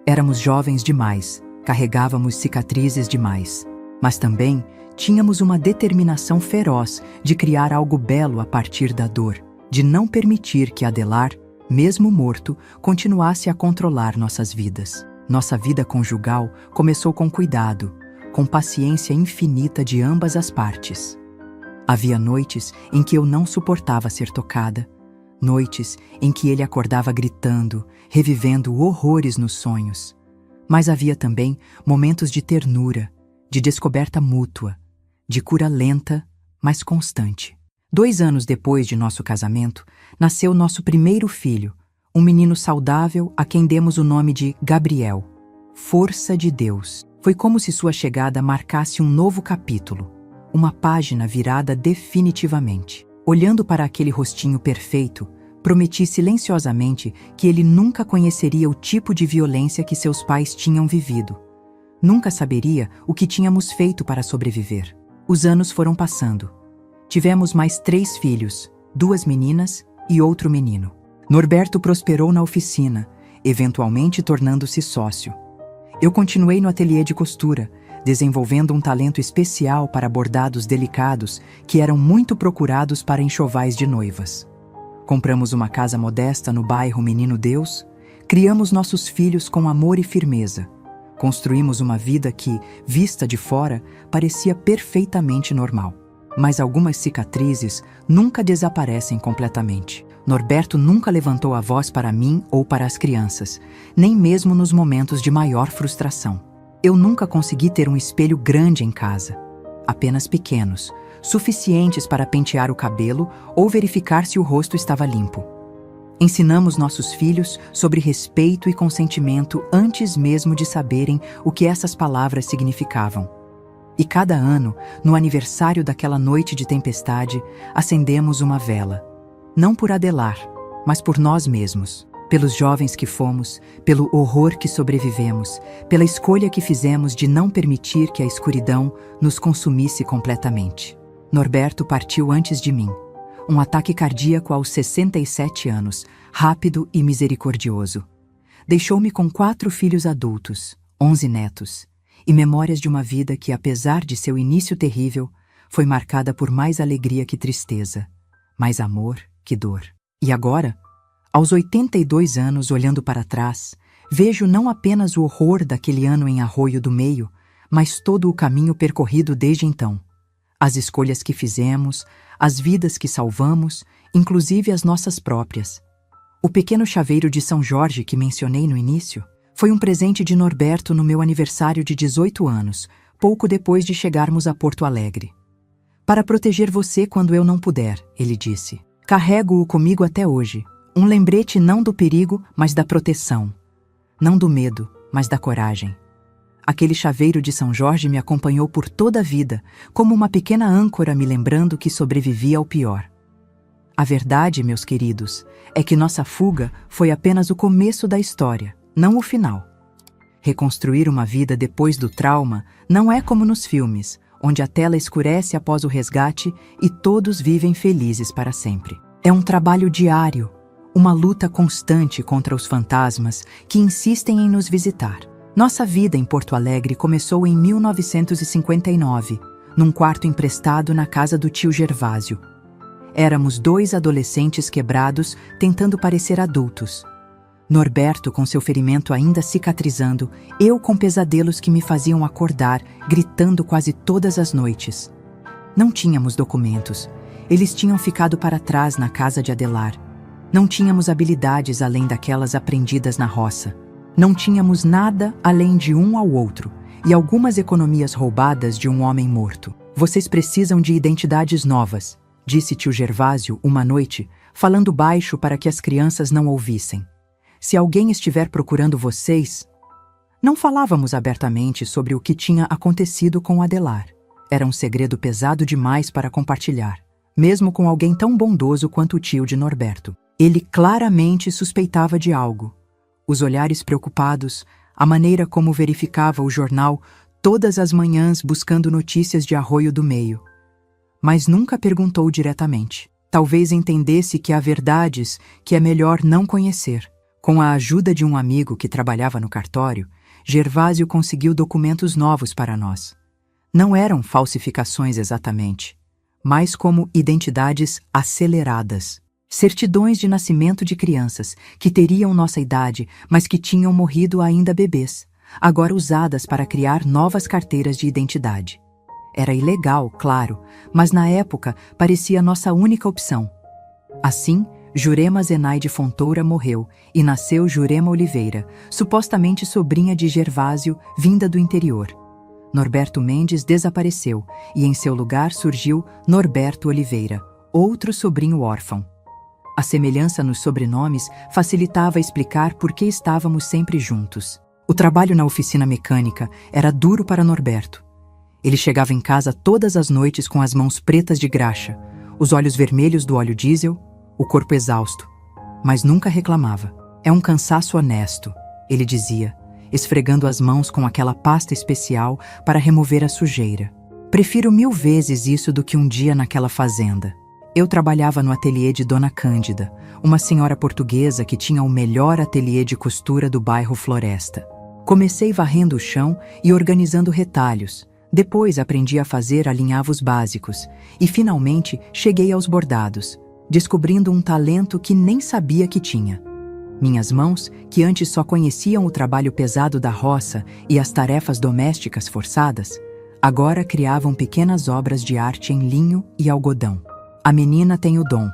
Éramos jovens demais, carregávamos cicatrizes demais. Mas também tínhamos uma determinação feroz de criar algo belo a partir da dor, de não permitir que Adelar, mesmo morto, continuasse a controlar nossas vidas. Nossa vida conjugal começou com cuidado, com paciência infinita de ambas as partes. Havia noites em que eu não suportava ser tocada, noites em que ele acordava gritando, revivendo horrores nos sonhos. Mas havia também momentos de ternura, de descoberta mútua, de cura lenta, mas constante. 2 anos depois de nosso casamento, nasceu nosso primeiro filho, um menino saudável a quem demos o nome de Gabriel, Força de Deus. Foi como se sua chegada marcasse um novo capítulo, uma página virada definitivamente. Olhando para aquele rostinho perfeito, prometi silenciosamente que ele nunca conheceria o tipo de violência que seus pais tinham vivido. Nunca saberia o que tínhamos feito para sobreviver. Os anos foram passando. Tivemos mais 3 filhos, 2 meninas e outro menino. Norberto prosperou na oficina, eventualmente tornando-se sócio. Eu continuei no ateliê de costura, desenvolvendo um talento especial para bordados delicados que eram muito procurados para enxovais de noivas. Compramos uma casa modesta no bairro Menino Deus, criamos nossos filhos com amor e firmeza. Construímos uma vida que, vista de fora, parecia perfeitamente normal. Mas algumas cicatrizes nunca desaparecem completamente. Norberto nunca levantou a voz para mim ou para as crianças, nem mesmo nos momentos de maior frustração. Eu nunca consegui ter um espelho grande em casa. Apenas pequenos, suficientes para pentear o cabelo ou verificar se o rosto estava limpo. Ensinamos nossos filhos sobre respeito e consentimento antes mesmo de saberem o que essas palavras significavam. E cada ano, no aniversário daquela noite de tempestade, acendemos uma vela. Não por Adelar, mas por nós mesmos. Pelos jovens que fomos, pelo horror que sobrevivemos, pela escolha que fizemos de não permitir que a escuridão nos consumisse completamente. Norberto partiu antes de mim. Um ataque cardíaco aos 67 anos, rápido e misericordioso. Deixou-me com 4 filhos adultos, 11 netos, e memórias de uma vida que, apesar de seu início terrível, foi marcada por mais alegria que tristeza, mais amor que dor. E agora, aos 82 anos, olhando para trás, vejo não apenas o horror daquele ano em Arroio do Meio, mas todo o caminho percorrido desde então. As escolhas que fizemos, as vidas que salvamos, inclusive as nossas próprias. O pequeno chaveiro de São Jorge que mencionei no início foi um presente de Norberto no meu aniversário de 18 anos, pouco depois de chegarmos a Porto Alegre. Para proteger você quando eu não puder, ele disse. Carrego-o comigo até hoje. Um lembrete não do perigo, mas da proteção. Não do medo, mas da coragem. Aquele chaveiro de São Jorge me acompanhou por toda a vida, como uma pequena âncora me lembrando que sobrevivi ao pior. A verdade, meus queridos, é que nossa fuga foi apenas o começo da história, não o final. Reconstruir uma vida depois do trauma não é como nos filmes, onde a tela escurece após o resgate e todos vivem felizes para sempre. É um trabalho diário, uma luta constante contra os fantasmas que insistem em nos visitar. Nossa vida em Porto Alegre começou em 1959, num quarto emprestado na casa do tio Gervásio. Éramos 2 adolescentes quebrados tentando parecer adultos. Norberto com seu ferimento ainda cicatrizando, eu com pesadelos que me faziam acordar, gritando quase todas as noites. Não tínhamos documentos. Eles tinham ficado para trás na casa de Adelar. Não tínhamos habilidades além daquelas aprendidas na roça. Não tínhamos nada além de um ao outro e algumas economias roubadas de um homem morto. Vocês precisam de identidades novas, disse tio Gervásio uma noite, falando baixo para que as crianças não ouvissem. Se alguém estiver procurando vocês... Não falávamos abertamente sobre o que tinha acontecido com Adelar. Era um segredo pesado demais para compartilhar, mesmo com alguém tão bondoso quanto o tio de Norberto. Ele claramente suspeitava de algo. Os olhares preocupados, a maneira como verificava o jornal todas as manhãs buscando notícias de Arroio do Meio. Mas nunca perguntou diretamente. Talvez entendesse que há verdades que é melhor não conhecer. Com a ajuda de um amigo que trabalhava no cartório, Gervásio conseguiu documentos novos para nós. Não eram falsificações exatamente, mas como identidades aceleradas. Certidões de nascimento de crianças que teriam nossa idade, mas que tinham morrido ainda bebês, agora usadas para criar novas carteiras de identidade. Era ilegal, claro, mas na época parecia nossa única opção. Assim, Jurema Zenaide Fontoura morreu e nasceu Jurema Oliveira, supostamente sobrinha de Gervásio, vinda do interior. Norberto Mendes desapareceu e em seu lugar surgiu Norberto Oliveira, outro sobrinho órfão. A semelhança nos sobrenomes facilitava explicar por que estávamos sempre juntos. O trabalho na oficina mecânica era duro para Norberto. Ele chegava em casa todas as noites com as mãos pretas de graxa, os olhos vermelhos do óleo diesel, o corpo exausto, mas nunca reclamava. É um cansaço honesto, ele dizia, esfregando as mãos com aquela pasta especial para remover a sujeira. Prefiro 1000 vezes isso do que um dia naquela fazenda. Eu trabalhava no ateliê de Dona Cândida, uma senhora portuguesa que tinha o melhor ateliê de costura do bairro Floresta. Comecei varrendo o chão e organizando retalhos. Depois aprendi a fazer alinhavos básicos e finalmente cheguei aos bordados, descobrindo um talento que nem sabia que tinha. Minhas mãos, que antes só conheciam o trabalho pesado da roça e as tarefas domésticas forçadas, agora criavam pequenas obras de arte em linho e algodão. A menina tem o dom,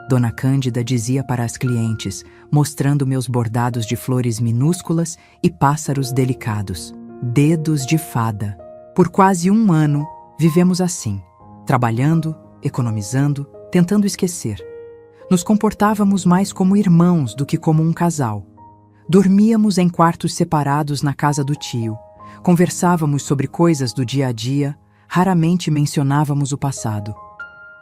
Dona Cândida dizia para as clientes, mostrando meus bordados de flores minúsculas e pássaros delicados. Dedos de fada. Por quase 1 ano, vivemos assim, trabalhando, economizando, tentando esquecer. Nos comportávamos mais como irmãos do que como um casal. Dormíamos em quartos separados na casa do tio. Conversávamos sobre coisas do dia a dia, raramente mencionávamos o passado.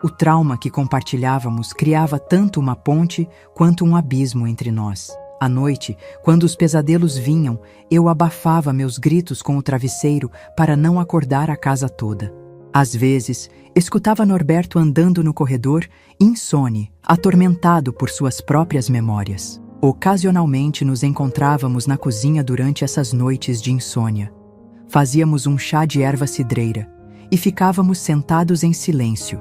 O trauma que compartilhávamos criava tanto uma ponte quanto um abismo entre nós. À noite, quando os pesadelos vinham, eu abafava meus gritos com o travesseiro para não acordar a casa toda. Às vezes, escutava Norberto andando no corredor, insone, atormentado por suas próprias memórias. Ocasionalmente nos encontrávamos na cozinha durante essas noites de insônia. Fazíamos um chá de erva cidreira e ficávamos sentados em silêncio.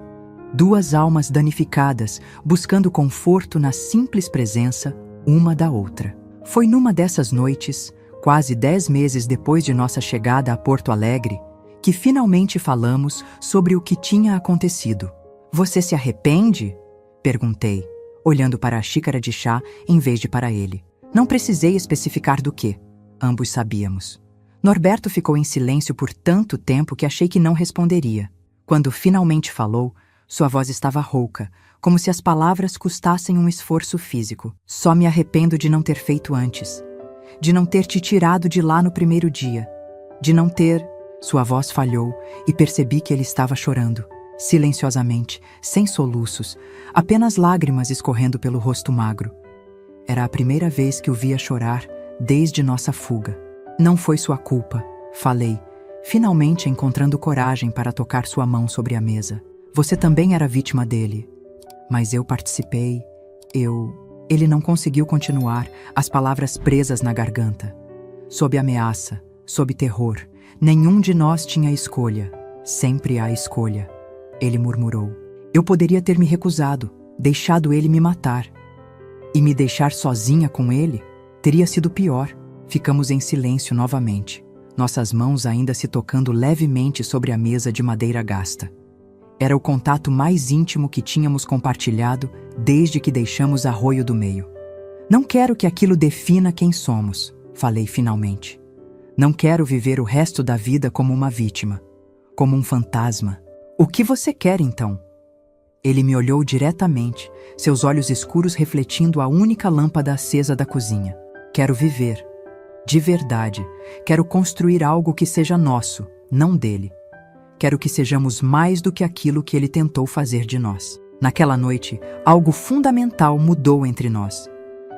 2 almas danificadas, buscando conforto na simples presença uma da outra. Foi numa dessas noites, quase 10 meses depois de nossa chegada a Porto Alegre, que finalmente falamos sobre o que tinha acontecido. Você se arrepende? Perguntei, olhando para a xícara de chá em vez de para ele. Não precisei especificar do que. Ambos sabíamos. Norberto ficou em silêncio por tanto tempo que achei que não responderia. Quando finalmente falou, sua voz estava rouca, como se as palavras custassem um esforço físico. Só me arrependo de não ter feito antes. De não ter te tirado de lá no primeiro dia. De não ter... Sua voz falhou e percebi que ele estava chorando, silenciosamente, sem soluços, apenas lágrimas escorrendo pelo rosto magro. Era a primeira vez que o via chorar desde nossa fuga. Não foi sua culpa, falei, finalmente encontrando coragem para tocar sua mão sobre a mesa. Você também era vítima dele. Mas eu participei, Ele não conseguiu continuar, as palavras presas na garganta. Sob ameaça, sob terror, nenhum de nós tinha escolha. Sempre há escolha, ele murmurou. Eu poderia ter me recusado, deixado ele me matar. E me deixar sozinha com ele teria sido pior. Ficamos em silêncio novamente, nossas mãos ainda se tocando levemente sobre a mesa de madeira gasta. Era o contato mais íntimo que tínhamos compartilhado desde que deixamos Arroio do Meio. Não quero que aquilo defina quem somos, falei finalmente. Não quero viver o resto da vida como uma vítima, como um fantasma. O que você quer então? Ele me olhou diretamente, seus olhos escuros refletindo a única lâmpada acesa da cozinha. Quero viver. De verdade, quero construir algo que seja nosso, não dele. Quero que sejamos mais do que aquilo que ele tentou fazer de nós. Naquela noite, algo fundamental mudou entre nós.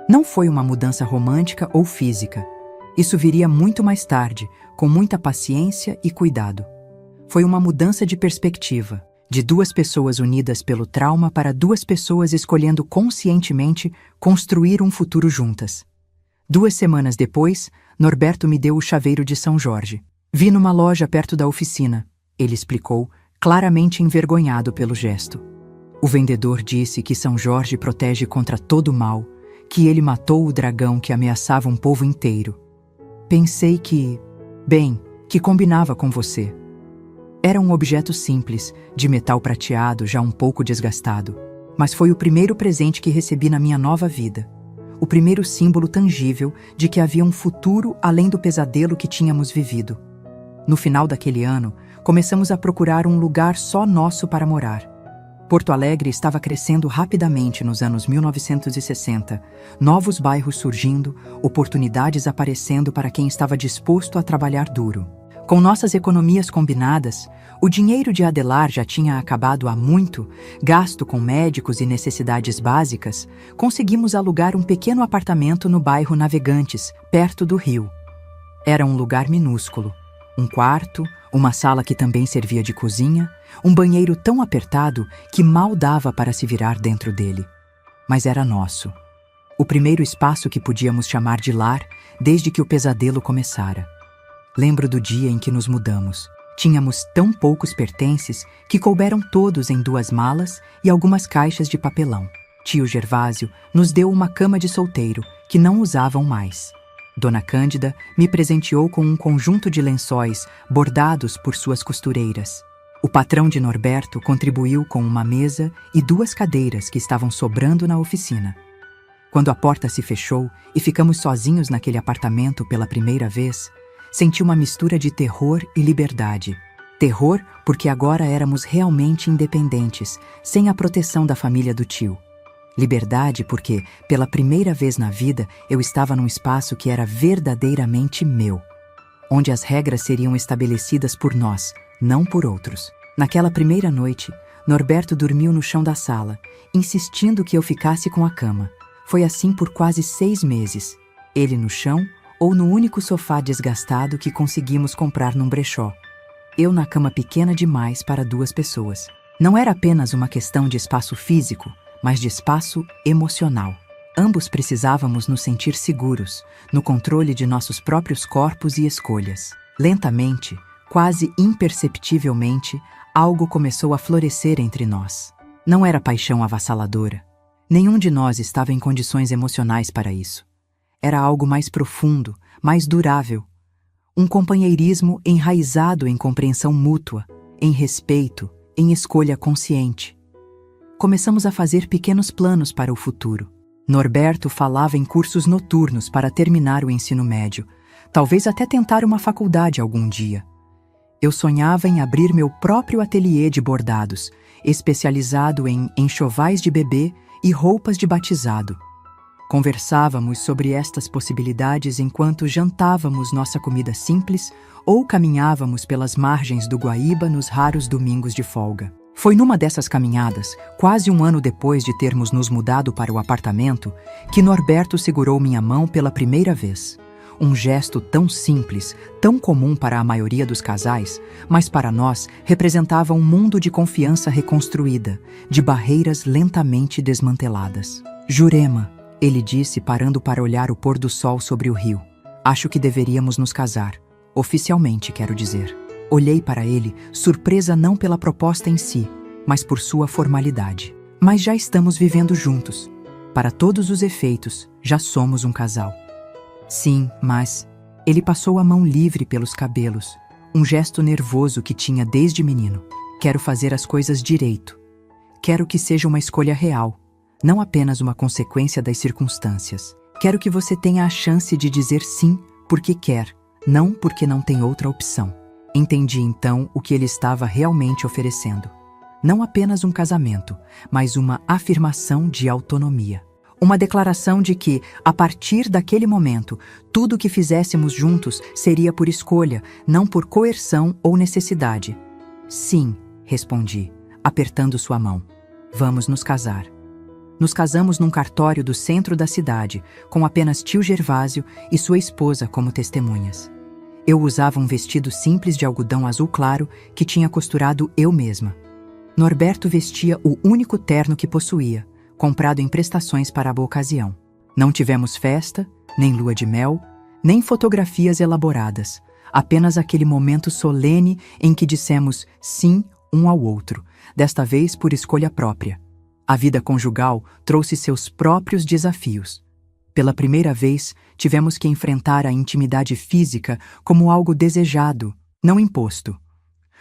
Não foi uma mudança romântica ou física. Isso viria muito mais tarde, com muita paciência e cuidado. Foi uma mudança de perspectiva, de duas pessoas unidas pelo trauma para duas pessoas escolhendo conscientemente construir um futuro juntas. 2 semanas depois, Norberto me deu o chaveiro de São Jorge. Vi numa loja perto da oficina, ele explicou, claramente envergonhado pelo gesto. O vendedor disse que São Jorge protege contra todo o mal, que ele matou o dragão que ameaçava um povo inteiro. Pensei que combinava com você. Era um objeto simples, de metal prateado, já um pouco desgastado. Mas foi o primeiro presente que recebi na minha nova vida. O primeiro símbolo tangível de que havia um futuro além do pesadelo que tínhamos vivido. No final daquele ano, começamos a procurar um lugar só nosso para morar. Porto Alegre estava crescendo rapidamente nos anos 1960, novos bairros surgindo, oportunidades aparecendo para quem estava disposto a trabalhar duro. Com nossas economias combinadas, o dinheiro de Adelar já tinha acabado há muito, gasto com médicos e necessidades básicas, conseguimos alugar um pequeno apartamento no bairro Navegantes, perto do rio. Era um lugar minúsculo. Um quarto, uma sala que também servia de cozinha, um banheiro tão apertado que mal dava para se virar dentro dele. Mas era nosso. O primeiro espaço que podíamos chamar de lar desde que o pesadelo começara. Lembro do dia em que nos mudamos. Tínhamos tão poucos pertences que couberam todos em 2 malas e algumas caixas de papelão. Tio Gervásio nos deu uma cama de solteiro, que não usavam mais. Dona Cândida me presenteou com um conjunto de lençóis bordados por suas costureiras. O patrão de Norberto contribuiu com uma mesa e 2 cadeiras que estavam sobrando na oficina. Quando a porta se fechou e ficamos sozinhos naquele apartamento pela primeira vez, senti uma mistura de terror e liberdade. Terror porque agora éramos realmente independentes, sem a proteção da família do tio. Liberdade porque, pela primeira vez na vida, eu estava num espaço que era verdadeiramente meu, onde as regras seriam estabelecidas por nós, não por outros. Naquela primeira noite, Norberto dormiu no chão da sala, insistindo que eu ficasse com a cama. Foi assim por quase 6 meses. Ele no chão ou no único sofá desgastado que conseguimos comprar num brechó. Eu na cama pequena demais para 2 pessoas. Não era apenas uma questão de espaço físico, mas de espaço emocional. Ambos precisávamos nos sentir seguros, no controle de nossos próprios corpos e escolhas. Lentamente, quase imperceptivelmente, algo começou a florescer entre nós. Não era paixão avassaladora. Nenhum de nós estava em condições emocionais para isso. Era algo mais profundo, mais durável. Um companheirismo enraizado em compreensão mútua, em respeito, em escolha consciente. Começamos a fazer pequenos planos para o futuro. Norberto falava em cursos noturnos para terminar o ensino médio, talvez até tentar uma faculdade algum dia. Eu sonhava em abrir meu próprio ateliê de bordados, especializado em enxovais de bebê e roupas de batizado. Conversávamos sobre estas possibilidades enquanto jantávamos nossa comida simples ou caminhávamos pelas margens do Guaíba nos raros domingos de folga. Foi numa dessas caminhadas, quase 1 ano depois de termos nos mudado para o apartamento, que Norberto segurou minha mão pela primeira vez. Um gesto tão simples, tão comum para a maioria dos casais, mas para nós representava um mundo de confiança reconstruída, de barreiras lentamente desmanteladas. Jurema, ele disse parando para olhar o pôr do sol sobre o rio. Acho que deveríamos nos casar. Oficialmente, quero dizer. Olhei para ele, surpresa não pela proposta em si, mas por sua formalidade. Mas já estamos vivendo juntos. Para todos os efeitos, já somos um casal. Sim, mas... Ele passou a mão livre pelos cabelos, um gesto nervoso que tinha desde menino. Quero fazer as coisas direito. Quero que seja uma escolha real, não apenas uma consequência das circunstâncias. Quero que você tenha a chance de dizer sim porque quer, não porque não tem outra opção. Entendi então o que ele estava realmente oferecendo. Não apenas um casamento, mas uma afirmação de autonomia. Uma declaração de que, a partir daquele momento, tudo o que fizéssemos juntos seria por escolha, não por coerção ou necessidade. Sim, respondi, apertando sua mão. Vamos nos casar. Nos casamos num cartório do centro da cidade, com apenas tio Gervásio e sua esposa como testemunhas. Eu usava um vestido simples de algodão azul claro que tinha costurado eu mesma. Norberto vestia o único terno que possuía, comprado em prestações para a boa ocasião. Não tivemos festa, nem lua de mel, nem fotografias elaboradas, apenas aquele momento solene em que dissemos sim um ao outro, desta vez por escolha própria. A vida conjugal trouxe seus próprios desafios. Pela primeira vez, tivemos que enfrentar a intimidade física como algo desejado, não imposto.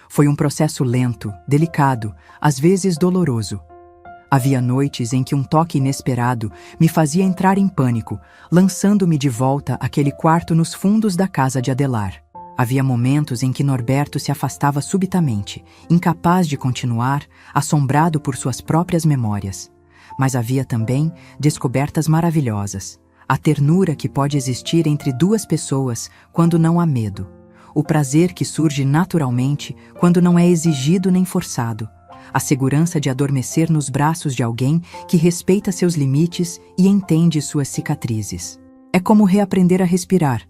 Foi um processo lento, delicado, às vezes doloroso. Havia noites em que um toque inesperado me fazia entrar em pânico, lançando-me de volta àquele quarto nos fundos da casa de Adelar. Havia momentos em que Norberto se afastava subitamente, incapaz de continuar, assombrado por suas próprias memórias. Mas havia também descobertas maravilhosas. A ternura que pode existir entre duas pessoas quando não há medo. O prazer que surge naturalmente quando não é exigido nem forçado. A segurança de adormecer nos braços de alguém que respeita seus limites e entende suas cicatrizes. É como reaprender a respirar,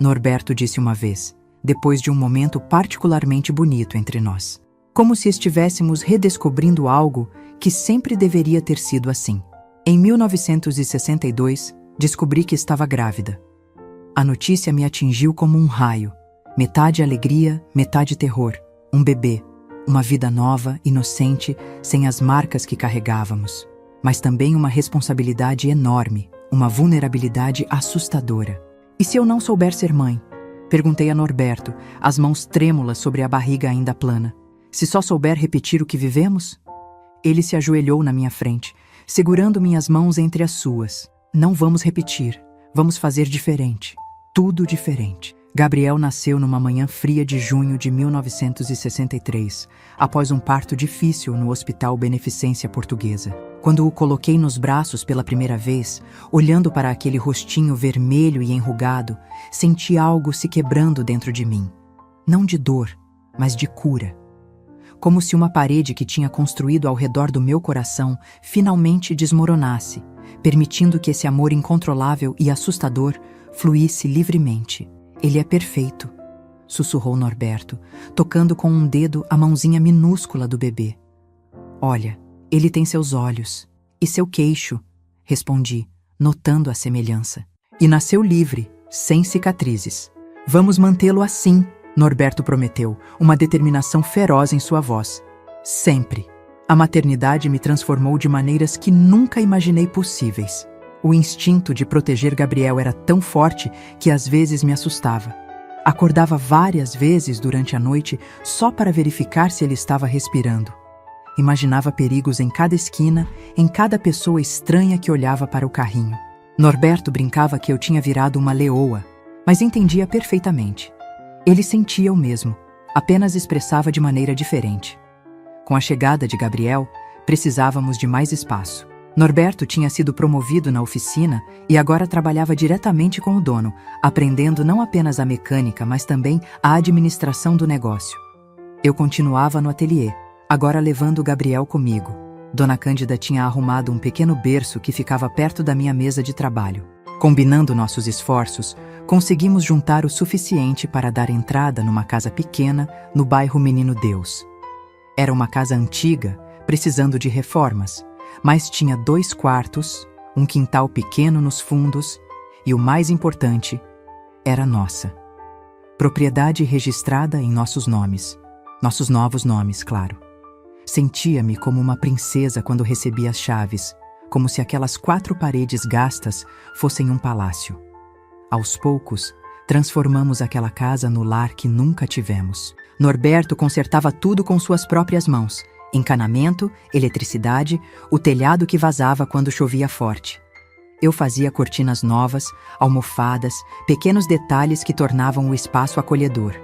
Norberto disse uma vez, depois de um momento particularmente bonito entre nós. Como se estivéssemos redescobrindo algo que sempre deveria ter sido assim. Em 1962, descobri que estava grávida. A notícia me atingiu como um raio. Metade alegria, metade terror. Um bebê. Uma vida nova, inocente, sem as marcas que carregávamos. Mas também uma responsabilidade enorme, uma vulnerabilidade assustadora. E se eu não souber ser mãe? Perguntei a Norberto, as mãos trêmulas sobre a barriga ainda plana. Se só souber repetir o que vivemos? Ele se ajoelhou na minha frente, segurando minhas mãos entre as suas. Não vamos repetir, vamos fazer diferente. Tudo diferente. Gabriel nasceu numa manhã fria de junho de 1963, após um parto difícil no Hospital Beneficência Portuguesa. Quando o coloquei nos braços pela primeira vez, olhando para aquele rostinho vermelho e enrugado, senti algo se quebrando dentro de mim. Não de dor, mas de cura. Como se uma parede que tinha construído ao redor do meu coração finalmente desmoronasse, permitindo que esse amor incontrolável e assustador fluísse livremente. Ele é perfeito, sussurrou Norberto, tocando com um dedo a mãozinha minúscula do bebê. Olha, ele tem seus olhos e seu queixo, respondi, notando a semelhança. E nasceu livre, sem cicatrizes. Vamos mantê-lo assim, Norberto prometeu, uma determinação feroz em sua voz. Sempre. A maternidade me transformou de maneiras que nunca imaginei possíveis. O instinto de proteger Gabriel era tão forte que às vezes me assustava. Acordava várias vezes durante a noite só para verificar se ele estava respirando. Imaginava perigos em cada esquina, em cada pessoa estranha que olhava para o carrinho. Norberto brincava que eu tinha virado uma leoa, mas entendia perfeitamente. Ele sentia o mesmo, apenas expressava de maneira diferente. Com a chegada de Gabriel, precisávamos de mais espaço. Norberto tinha sido promovido na oficina e agora trabalhava diretamente com o dono, aprendendo não apenas a mecânica, mas também a administração do negócio. Eu continuava no ateliê, agora levando Gabriel comigo. Dona Cândida tinha arrumado um pequeno berço que ficava perto da minha mesa de trabalho. Combinando nossos esforços, conseguimos juntar o suficiente para dar entrada numa casa pequena no bairro Menino Deus. Era uma casa antiga, precisando de reformas, mas tinha 2 quartos, um quintal pequeno nos fundos e, o mais importante, era nossa. Propriedade registrada em nossos nomes. Nossos novos nomes, claro. Sentia-me como uma princesa quando recebi as chaves, como se aquelas 4 paredes gastas fossem um palácio. Aos poucos, transformamos aquela casa no lar que nunca tivemos. Norberto consertava tudo com suas próprias mãos. Encanamento, eletricidade, o telhado que vazava quando chovia forte. Eu fazia cortinas novas, almofadas, pequenos detalhes que tornavam o espaço acolhedor.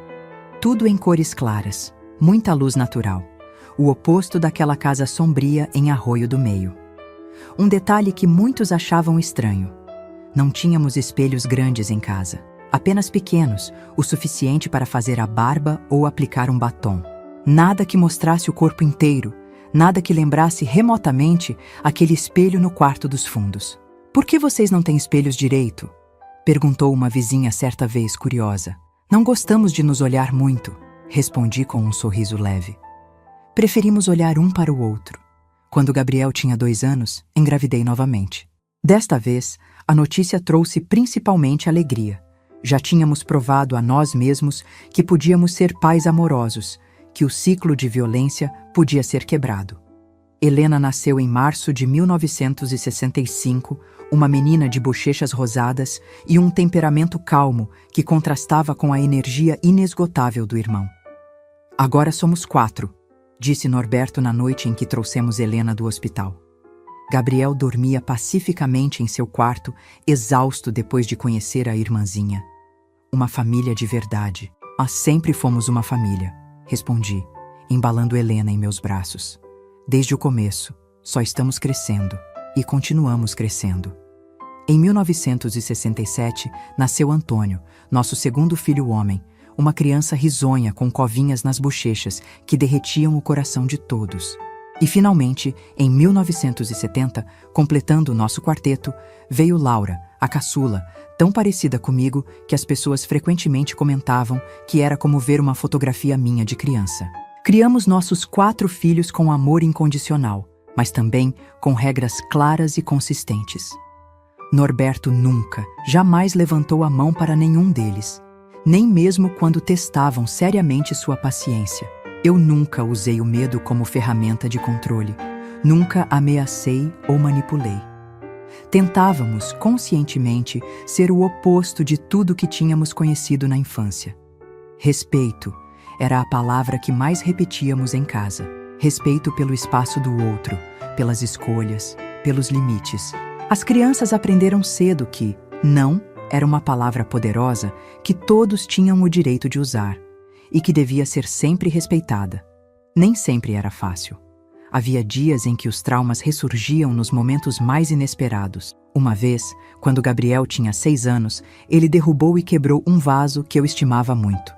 Tudo em cores claras, muita luz natural. O oposto daquela casa sombria em Arroio do Meio. Um detalhe que muitos achavam estranho. Não tínhamos espelhos grandes em casa, apenas pequenos, o suficiente para fazer a barba ou aplicar um batom. Nada que mostrasse o corpo inteiro, nada que lembrasse remotamente aquele espelho no quarto dos fundos. "Por que vocês não têm espelhos direito?" perguntou uma vizinha certa vez, curiosa. "Não gostamos de nos olhar muito", respondi com um sorriso leve. Preferimos olhar um para o outro. Quando Gabriel tinha 2 anos, engravidei novamente. Desta vez, a notícia trouxe principalmente alegria. Já tínhamos provado a nós mesmos que podíamos ser pais amorosos, que o ciclo de violência podia ser quebrado. Helena nasceu em março de 1965, uma menina de bochechas rosadas e um temperamento calmo que contrastava com a energia inesgotável do irmão. "Agora somos 4", disse Norberto na noite em que trouxemos Helena do hospital. Gabriel dormia pacificamente em seu quarto, exausto depois de conhecer a irmãzinha. "Uma família de verdade. Nós sempre fomos uma família", respondi, embalando Helena em meus braços. "Desde o começo, só estamos crescendo e continuamos crescendo." Em 1967, nasceu Antônio, nosso segundo filho homem, uma criança risonha com covinhas nas bochechas que derretiam o coração de todos. E finalmente, em 1970, completando o nosso quarteto, veio Laura, a caçula, tão parecida comigo que as pessoas frequentemente comentavam que era como ver uma fotografia minha de criança. Criamos nossos 4 filhos com amor incondicional, mas também com regras claras e consistentes. Norberto nunca, jamais levantou a mão para nenhum deles, nem mesmo quando testavam seriamente sua paciência. Eu nunca usei o medo como ferramenta de controle, nunca ameacei ou manipulei. Tentávamos, conscientemente, ser o oposto de tudo que tínhamos conhecido na infância. Respeito era a palavra que mais repetíamos em casa. Respeito pelo espaço do outro, pelas escolhas, pelos limites. As crianças aprenderam cedo que "não" era uma palavra poderosa que todos tinham o direito de usar e que devia ser sempre respeitada. Nem sempre era fácil. Havia dias em que os traumas ressurgiam nos momentos mais inesperados. Uma vez, quando Gabriel tinha 6 anos, ele derrubou e quebrou um vaso que eu estimava muito.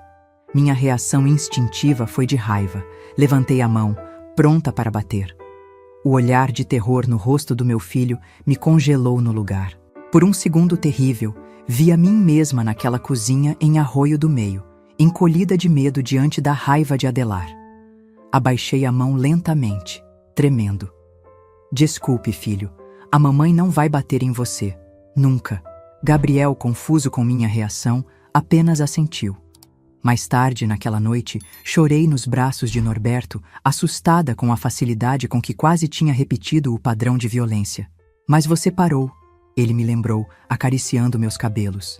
Minha reação instintiva foi de raiva. Levantei a mão, pronta para bater. O olhar de terror no rosto do meu filho me congelou no lugar. Por um segundo terrível, vi a mim mesma naquela cozinha em Arroio do Meio, encolhida de medo diante da raiva de Adelar. Abaixei a mão lentamente, tremendo. "Desculpe, filho, a mamãe não vai bater em você. Nunca." Gabriel, confuso com minha reação, apenas assentiu. Mais tarde, naquela noite, chorei nos braços de Norberto, assustada com a facilidade com que quase tinha repetido o padrão de violência. "Mas você parou", ele me lembrou, acariciando meus cabelos.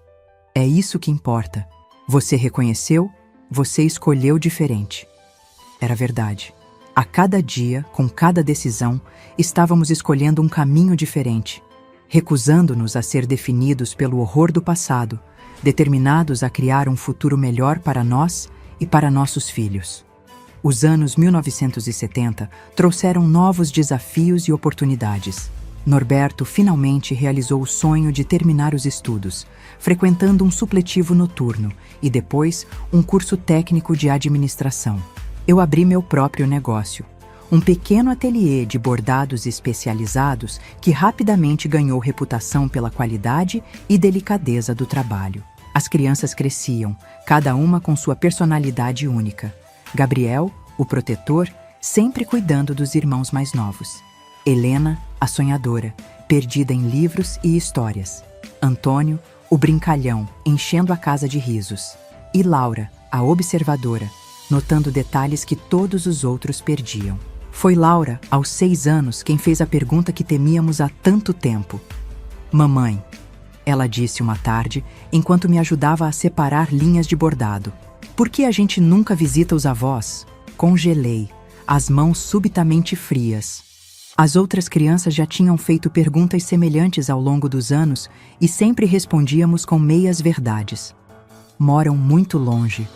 "É isso que importa. Você reconheceu, você escolheu diferente." Era verdade. A cada dia, com cada decisão, estávamos escolhendo um caminho diferente, recusando-nos a ser definidos pelo horror do passado, determinados a criar um futuro melhor para nós e para nossos filhos. Os anos 1970 trouxeram novos desafios e oportunidades. Norberto finalmente realizou o sonho de terminar os estudos, frequentando um supletivo noturno e depois um curso técnico de administração. Eu abri meu próprio negócio, um pequeno ateliê de bordados especializados que rapidamente ganhou reputação pela qualidade e delicadeza do trabalho. As crianças cresciam, cada uma com sua personalidade única. Gabriel, o protetor, sempre cuidando dos irmãos mais novos. Helena, a sonhadora, perdida em livros e histórias. Antônio, o brincalhão, enchendo a casa de risos. E Laura, a observadora, notando detalhes que todos os outros perdiam. Foi Laura, aos 6 anos, quem fez a pergunta que temíamos há tanto tempo. "Mamãe", ela disse uma tarde, enquanto me ajudava a separar linhas de bordado, "por que a gente nunca visita os avós?" Congelei, as mãos subitamente frias. As outras crianças já tinham feito perguntas semelhantes ao longo dos anos e sempre respondíamos com meias verdades. "Moram muito longe.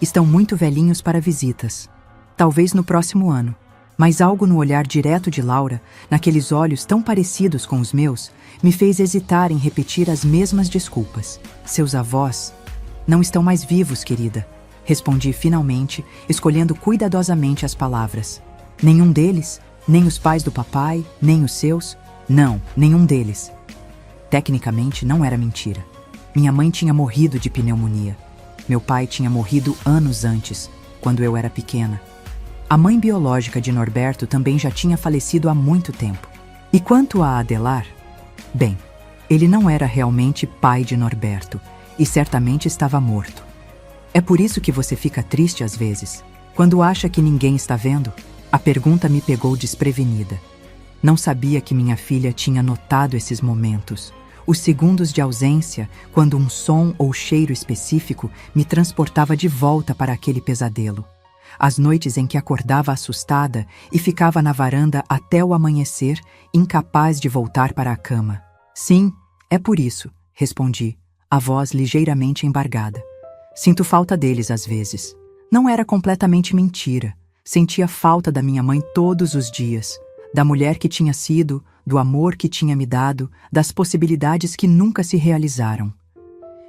Estão muito velhinhos para visitas. Talvez no próximo ano." Mas algo no olhar direto de Laura, naqueles olhos tão parecidos com os meus, me fez hesitar em repetir as mesmas desculpas. "Seus avós não estão mais vivos, querida. respondi finalmente, escolhendo cuidadosamente as palavras. Nenhum deles? Nem os pais do papai? Nem os seus? Não, nenhum deles. Tecnicamente não era mentira. Minha mãe tinha morrido de pneumonia. Meu pai tinha morrido anos antes, quando eu era pequena. A mãe biológica de Norberto também já tinha falecido há muito tempo. E quanto a Adelar? Bem, ele não era realmente pai de Norberto e certamente estava morto. É por isso que você fica triste às vezes, quando acha que ninguém está vendo? A pergunta me pegou desprevenida. Não sabia que minha filha tinha notado esses momentos, os segundos de ausência, quando um som ou cheiro específico me transportava de volta para aquele pesadelo. As noites em que acordava assustada e ficava na varanda até o amanhecer, incapaz de voltar para a cama. Sim, é por isso, respondi, a voz ligeiramente embargada. Sinto falta deles às vezes. Não era completamente mentira. Sentia falta da minha mãe todos os dias, da mulher que tinha sido, do amor que tinha me dado, das possibilidades que nunca se realizaram.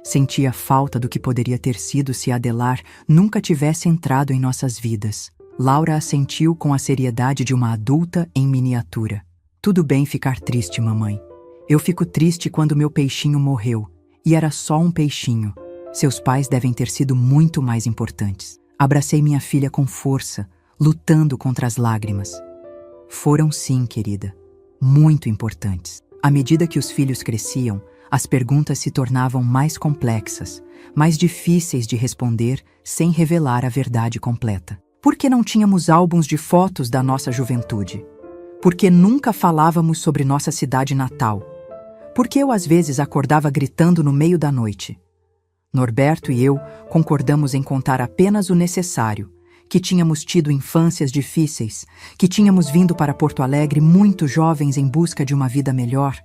Sentia falta do que poderia ter sido se Adelar nunca tivesse entrado em nossas vidas. Laura assentiu com a seriedade de uma adulta em miniatura. Tudo bem ficar triste, mamãe. Eu fico triste quando meu peixinho morreu, e era só um peixinho. Seus pais devem ter sido muito mais importantes. Abracei minha filha com força, lutando contra as lágrimas. Foram sim, querida, muito importantes. À medida que os filhos cresciam, as perguntas se tornavam mais complexas, mais difíceis de responder sem revelar a verdade completa. Por que não tínhamos álbuns de fotos da nossa juventude? Por que nunca falávamos sobre nossa cidade natal? Por que eu às vezes acordava gritando no meio da noite? Norberto e eu concordamos em contar apenas o necessário, que tínhamos tido infâncias difíceis, que tínhamos vindo para Porto Alegre muito jovens em busca de uma vida melhor,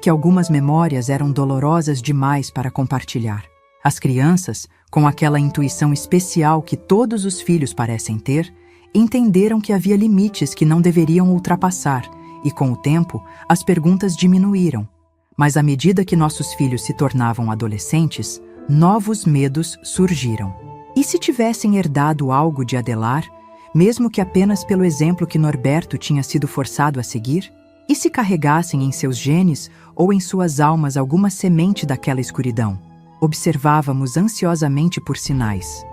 que algumas memórias eram dolorosas demais para compartilhar. As crianças, com aquela intuição especial que todos os filhos parecem ter, entenderam que havia limites que não deveriam ultrapassar, e com o tempo, as perguntas diminuíram. Mas à medida que nossos filhos se tornavam adolescentes, novos medos surgiram. E se tivessem herdado algo de Adelar, mesmo que apenas pelo exemplo que Norberto tinha sido forçado a seguir? E se carregassem em seus genes ou em suas almas alguma semente daquela escuridão? Observávamos ansiosamente por sinais.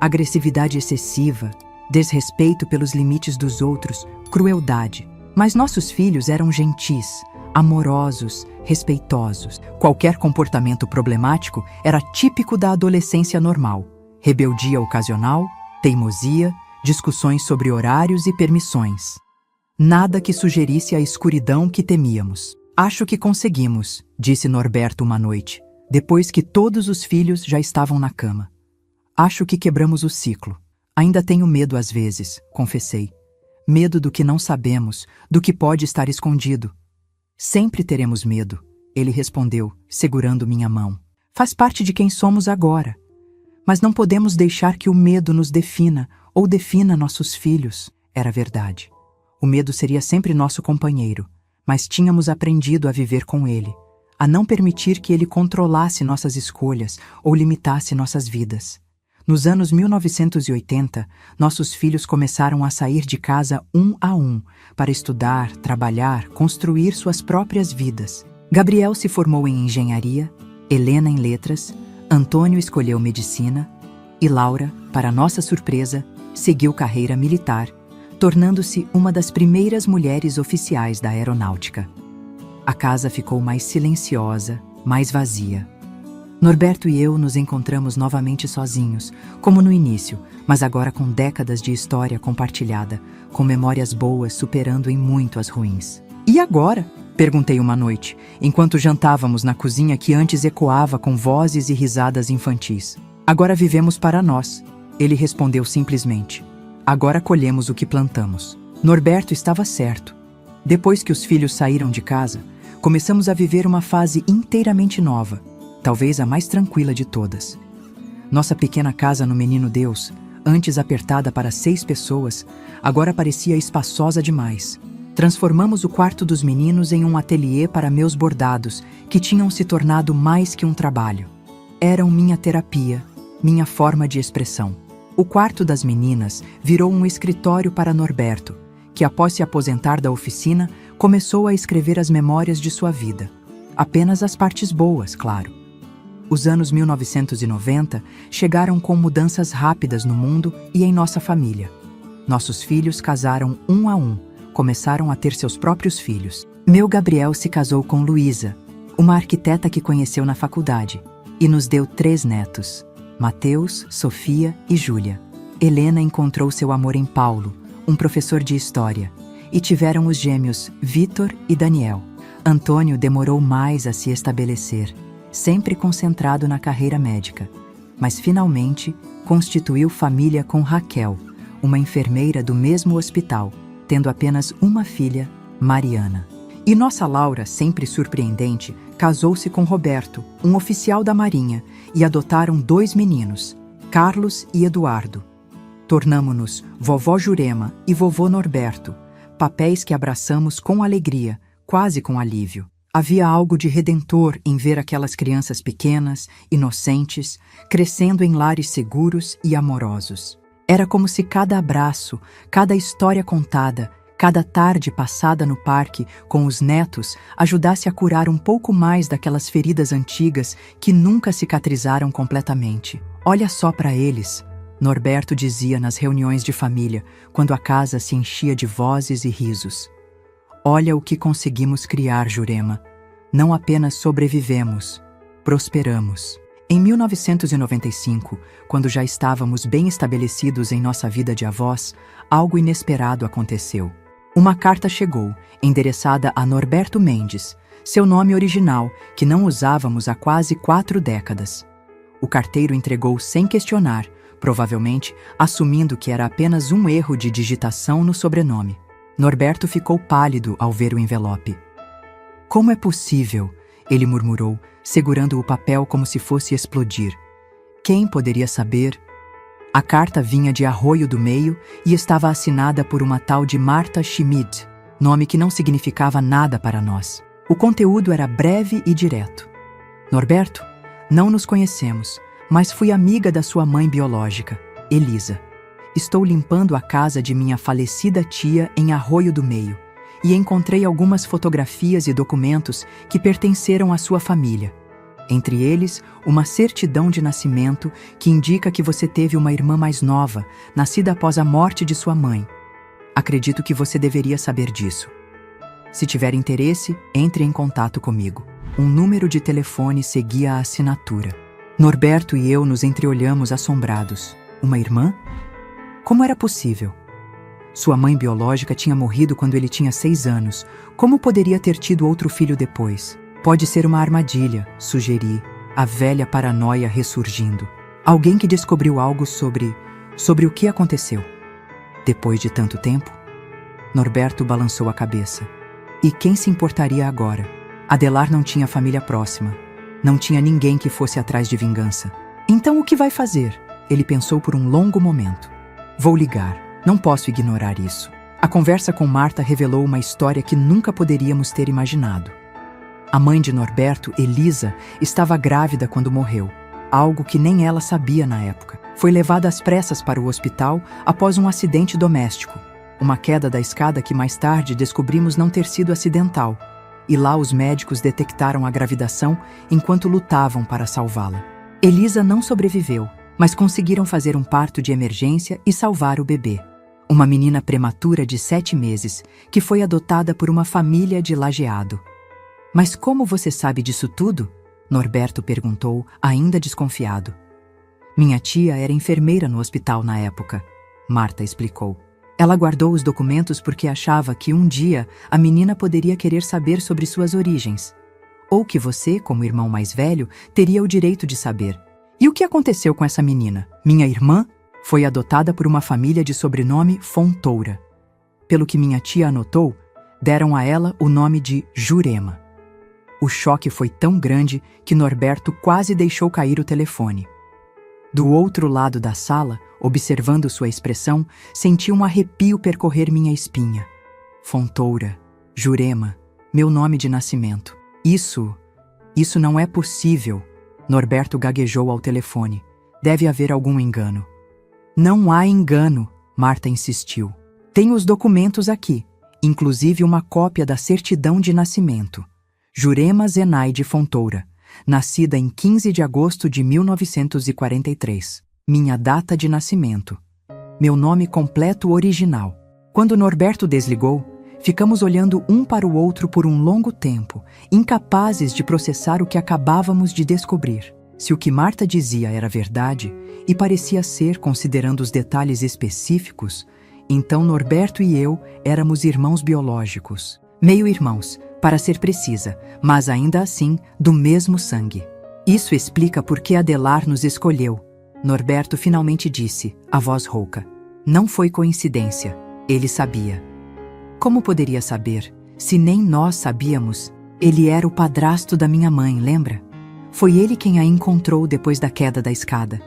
Agressividade excessiva, desrespeito pelos limites dos outros, crueldade. Mas nossos filhos eram gentis, amorosos, respeitosos. Qualquer comportamento problemático era típico da adolescência normal. Rebeldia ocasional, teimosia, discussões sobre horários e permissões. Nada que sugerisse a escuridão que temíamos. Acho que conseguimos, disse Norberto uma noite, depois que todos os filhos já estavam na cama. Acho que quebramos o ciclo. Ainda tenho medo às vezes, confessei. Medo do que não sabemos, do que pode estar escondido. Sempre teremos medo, ele respondeu, segurando minha mão. Faz parte de quem somos agora. Mas não podemos deixar que o medo nos defina ou defina nossos filhos. Era verdade. O medo seria sempre nosso companheiro, mas tínhamos aprendido a viver com ele, a não permitir que ele controlasse nossas escolhas ou limitasse nossas vidas. Nos anos 1980, nossos filhos começaram a sair de casa um a um, para estudar, trabalhar, construir suas próprias vidas. Gabriel se formou em engenharia, Helena em letras, Antônio escolheu medicina e Laura, para nossa surpresa, seguiu carreira militar, tornando-se uma das primeiras mulheres oficiais da aeronáutica. A casa ficou mais silenciosa, mais vazia. Norberto e eu nos encontramos novamente sozinhos, como no início, mas agora com décadas de história compartilhada, com memórias boas superando em muito as ruins. E agora? Perguntei uma noite, enquanto jantávamos na cozinha que antes ecoava com vozes e risadas infantis. Agora vivemos para nós, ele respondeu simplesmente. Agora colhemos o que plantamos. Norberto estava certo. Depois que os filhos saíram de casa, começamos a viver uma fase inteiramente nova, talvez a mais tranquila de todas. Nossa pequena casa no Menino Deus, antes apertada para 6 pessoas, agora parecia espaçosa demais. Transformamos o quarto dos meninos em um ateliê para meus bordados, que tinham se tornado mais que um trabalho. Eram minha terapia, minha forma de expressão. O quarto das meninas virou um escritório para Norberto, que após se aposentar da oficina, começou a escrever as memórias de sua vida. Apenas as partes boas, claro. Os anos 1990 chegaram com mudanças rápidas no mundo e em nossa família. Nossos filhos casaram um a um, começaram a ter seus próprios filhos. Meu Gabriel se casou com Luísa, uma arquiteta que conheceu na faculdade, e nos deu 3 netos, Mateus, Sofia e Júlia. Helena encontrou seu amor em Paulo, um professor de história, e tiveram os gêmeos Vitor e Daniel. Antônio demorou mais a se estabelecer, sempre concentrado na carreira médica, mas finalmente constituiu família com Raquel, uma enfermeira do mesmo hospital, tendo apenas uma filha, Mariana. E nossa Laura, sempre surpreendente, casou-se com Roberto, um oficial da Marinha, e adotaram 2 meninos, Carlos e Eduardo. Tornamo-nos vovó Jurema e vovô Norberto, papéis que abraçamos com alegria, quase com alívio. Havia algo de redentor em ver aquelas crianças pequenas, inocentes, crescendo em lares seguros e amorosos. Era como se cada abraço, cada história contada, cada tarde passada no parque com os netos ajudasse a curar um pouco mais daquelas feridas antigas que nunca cicatrizaram completamente. Olha só para eles, Norberto dizia nas reuniões de família, quando a casa se enchia de vozes e risos. Olha o que conseguimos criar, Jurema. Não apenas sobrevivemos, prosperamos. Em 1995, quando já estávamos bem estabelecidos em nossa vida de avós, algo inesperado aconteceu. Uma carta chegou, endereçada a Norberto Mendes, seu nome original, que não usávamos há quase 4 décadas. O carteiro entregou sem questionar, provavelmente assumindo que era apenas um erro de digitação no sobrenome. Norberto ficou pálido ao ver o envelope. Como é possível? Ele murmurou, segurando o papel como se fosse explodir. Quem poderia saber? A carta vinha de Arroio do Meio e estava assinada por uma tal de Marta Schmid, nome que não significava nada para nós. O conteúdo era breve e direto. Norberto, não nos conhecemos, mas fui amiga da sua mãe biológica, Elisa. Estou limpando a casa de minha falecida tia em Arroio do Meio e encontrei algumas fotografias e documentos que pertenceram à sua família. Entre eles, uma certidão de nascimento que indica que você teve uma irmã mais nova, nascida após a morte de sua mãe. Acredito que você deveria saber disso. Se tiver interesse, entre em contato comigo. Um número de telefone seguia a assinatura. Norberto e eu nos entreolhamos assombrados. Uma irmã? Como era possível? Sua mãe biológica tinha morrido quando ele tinha 6 anos. Como poderia ter tido outro filho depois? Pode ser uma armadilha, sugeri, a velha paranoia ressurgindo. Alguém que descobriu algo sobre o que aconteceu. Depois de tanto tempo? Norberto balançou a cabeça. E quem se importaria agora? Adelar não tinha família próxima. Não tinha ninguém que fosse atrás de vingança. Então o que vai fazer? Ele pensou por um longo momento. Vou ligar. Não posso ignorar isso. A conversa com Marta revelou uma história que nunca poderíamos ter imaginado. A mãe de Norberto, Elisa, estava grávida quando morreu, algo que nem ela sabia na época. Foi levada às pressas para o hospital após um acidente doméstico, uma queda da escada que mais tarde descobrimos não ter sido acidental, e lá os médicos detectaram a gravidação enquanto lutavam para salvá-la. Elisa não sobreviveu, mas conseguiram fazer um parto de emergência e salvar o bebê. Uma menina prematura de 7 meses, que foi adotada por uma família de Lajeado. Mas como você sabe disso tudo? Norberto perguntou, ainda desconfiado. Minha tia era enfermeira no hospital na época, Marta explicou. Ela guardou os documentos porque achava que um dia a menina poderia querer saber sobre suas origens. Ou que você, como irmão mais velho, teria o direito de saber. E o que aconteceu com essa menina? Minha irmã foi adotada por uma família de sobrenome Fontoura. Pelo que minha tia anotou, deram a ela o nome de Jurema. O choque foi tão grande que Norberto quase deixou cair o telefone. Do outro lado da sala, observando sua expressão, senti um arrepio percorrer minha espinha. Fontoura, Jurema, meu nome de nascimento. Isso não é possível. Norberto gaguejou ao telefone. Deve haver algum engano. Não há engano, Marta insistiu. Tenho os documentos aqui, inclusive uma cópia da certidão de nascimento. Jurema Zenaide Fontoura, nascida em 15 de agosto de 1943. Minha data de nascimento. Meu nome completo original. Quando Norberto desligou, ficamos olhando um para o outro por um longo tempo, incapazes de processar o que acabávamos de descobrir. Se o que Marta dizia era verdade, e parecia ser considerando os detalhes específicos, então Norberto e eu éramos irmãos biológicos. Meio-irmãos, para ser precisa, mas ainda assim do mesmo sangue. Isso explica por que Adelar nos escolheu. Norberto finalmente disse, a voz rouca. Não foi coincidência, ele sabia. Como poderia saber, se nem nós sabíamos? Ele era o padrasto da minha mãe, lembra? Foi ele quem a encontrou depois da queda da escada.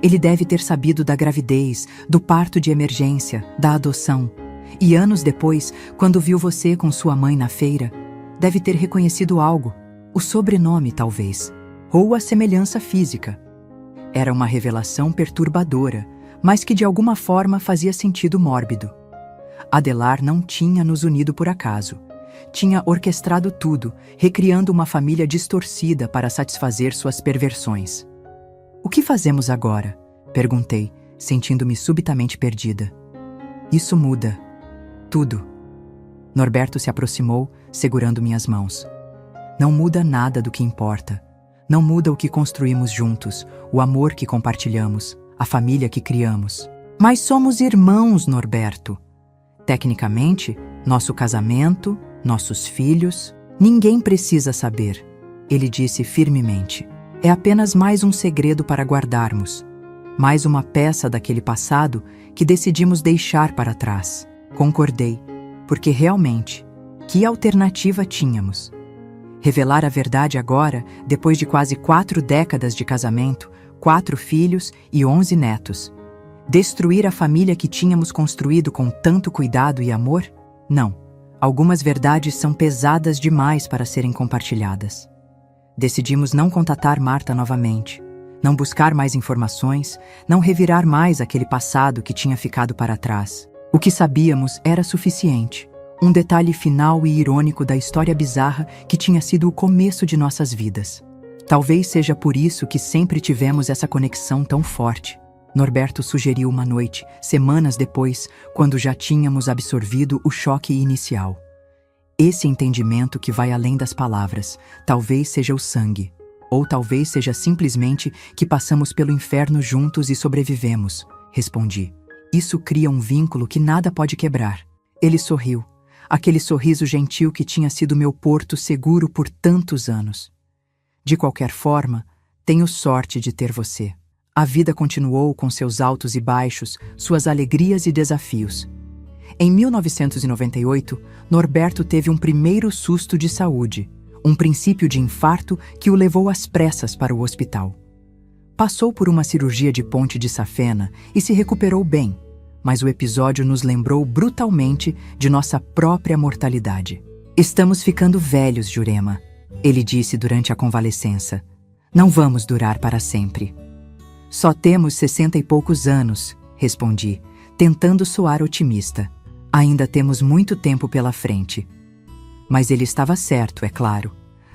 Ele deve ter sabido da gravidez, do parto de emergência, da adoção. E anos depois, quando viu você com sua mãe na feira, deve ter reconhecido algo, o sobrenome talvez, ou a semelhança física. Era uma revelação perturbadora, mas que de alguma forma fazia sentido mórbido. Adelar não tinha nos unido por acaso. Tinha orquestrado tudo, recriando uma família distorcida para satisfazer suas perversões. O que fazemos agora? Perguntei, sentindo-me subitamente perdida. Isso muda. Tudo. Norberto se aproximou, segurando minhas mãos. Não muda nada do que importa. Não muda o que construímos juntos, o amor que compartilhamos, a família que criamos. Mas somos irmãos, Norberto. Tecnicamente, nosso casamento, nossos filhos, ninguém precisa saber, ele disse firmemente. É apenas mais um segredo para guardarmos. Mais uma peça daquele passado que decidimos deixar para trás. Concordei, porque realmente, que alternativa tínhamos? Revelar a verdade agora, depois de quase 4 décadas de casamento, 4 filhos e 11 netos. Destruir a família que tínhamos construído com tanto cuidado e amor? Não. Algumas verdades são pesadas demais para serem compartilhadas. Decidimos não contatar Marta novamente, não buscar mais informações, não revirar mais aquele passado que tinha ficado para trás. O que sabíamos era suficiente. Um detalhe final e irônico da história bizarra que tinha sido o começo de nossas vidas. Talvez seja por isso que sempre tivemos essa conexão tão forte. Norberto sugeriu uma noite, semanas depois, quando já tínhamos absorvido o choque inicial. Esse entendimento que vai além das palavras, talvez seja o sangue, ou talvez seja simplesmente que passamos pelo inferno juntos e sobrevivemos, respondi. Isso cria um vínculo que nada pode quebrar. Ele sorriu, aquele sorriso gentil que tinha sido meu porto seguro por tantos anos. De qualquer forma, tenho sorte de ter você. A vida continuou com seus altos e baixos, suas alegrias e desafios. Em 1998, Norberto teve um primeiro susto de saúde, um princípio de infarto que o levou às pressas para o hospital. Passou por uma cirurgia de ponte de safena e se recuperou bem, mas o episódio nos lembrou brutalmente de nossa própria mortalidade. Estamos ficando velhos, Jurema, ele disse durante a convalescença. Não vamos durar para sempre. Só temos 60 e poucos anos, respondi, tentando soar otimista. Ainda temos muito tempo pela frente. Mas ele estava certo, é claro.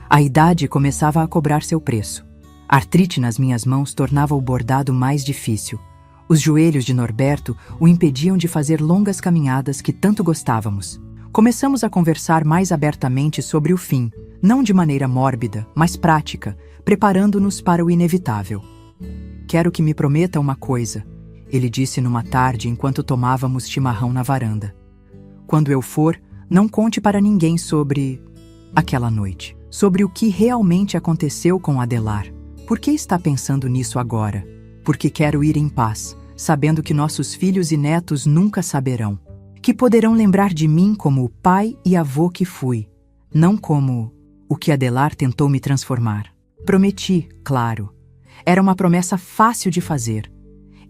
A idade começava a cobrar seu preço. A artrite nas minhas mãos tornava o bordado mais difícil. Os joelhos de Norberto o impediam de fazer longas caminhadas que tanto gostávamos. Começamos a conversar mais abertamente sobre o fim, não de maneira mórbida, mas prática, preparando-nos para o inevitável. Quero que me prometa uma coisa, ele disse numa tarde enquanto tomávamos chimarrão na varanda. Quando eu for, não conte para ninguém sobre aquela noite, sobre o que realmente aconteceu com Adelar. Por que está pensando nisso agora? Porque quero ir em paz, sabendo que nossos filhos e netos nunca saberão. Que poderão lembrar de mim como o pai e avô que fui, não como o que Adelar tentou me transformar. Prometi, claro. Era uma promessa fácil de fazer.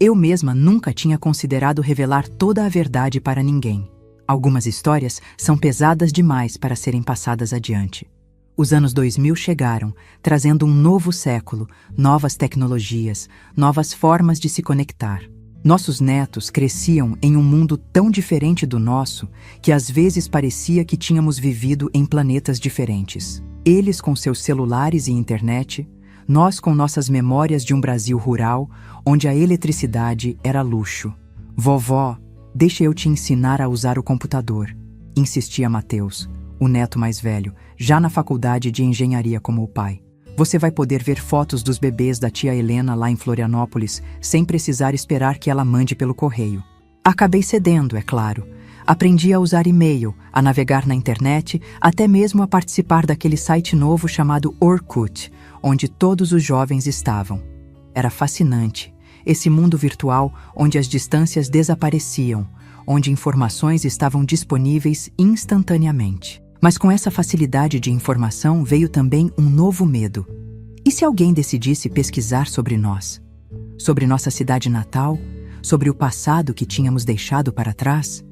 Eu mesma nunca tinha considerado revelar toda a verdade para ninguém. Algumas histórias são pesadas demais para serem passadas adiante. Os anos 2000 chegaram, trazendo um novo século, novas tecnologias, novas formas de se conectar. Nossos netos cresciam em um mundo tão diferente do nosso que às vezes parecia que tínhamos vivido em planetas diferentes. Eles com seus celulares e internet, nós com nossas memórias de um Brasil rural onde a eletricidade era luxo. Vovó, deixa eu te ensinar a usar o computador, insistia Mateus, o neto mais velho, já na faculdade de engenharia como o pai. Você vai poder ver fotos dos bebês da tia Helena lá em Florianópolis sem precisar esperar que ela mande pelo correio. Acabei cedendo, é claro. Aprendi a usar e-mail, a navegar na internet, até mesmo a participar daquele site novo chamado Orkut, onde todos os jovens estavam. Era fascinante, esse mundo virtual onde as distâncias desapareciam, onde informações estavam disponíveis instantaneamente. Mas com essa facilidade de informação veio também um novo medo. E se alguém decidisse pesquisar sobre nós? Sobre nossa cidade natal? Sobre o passado que tínhamos deixado para trás?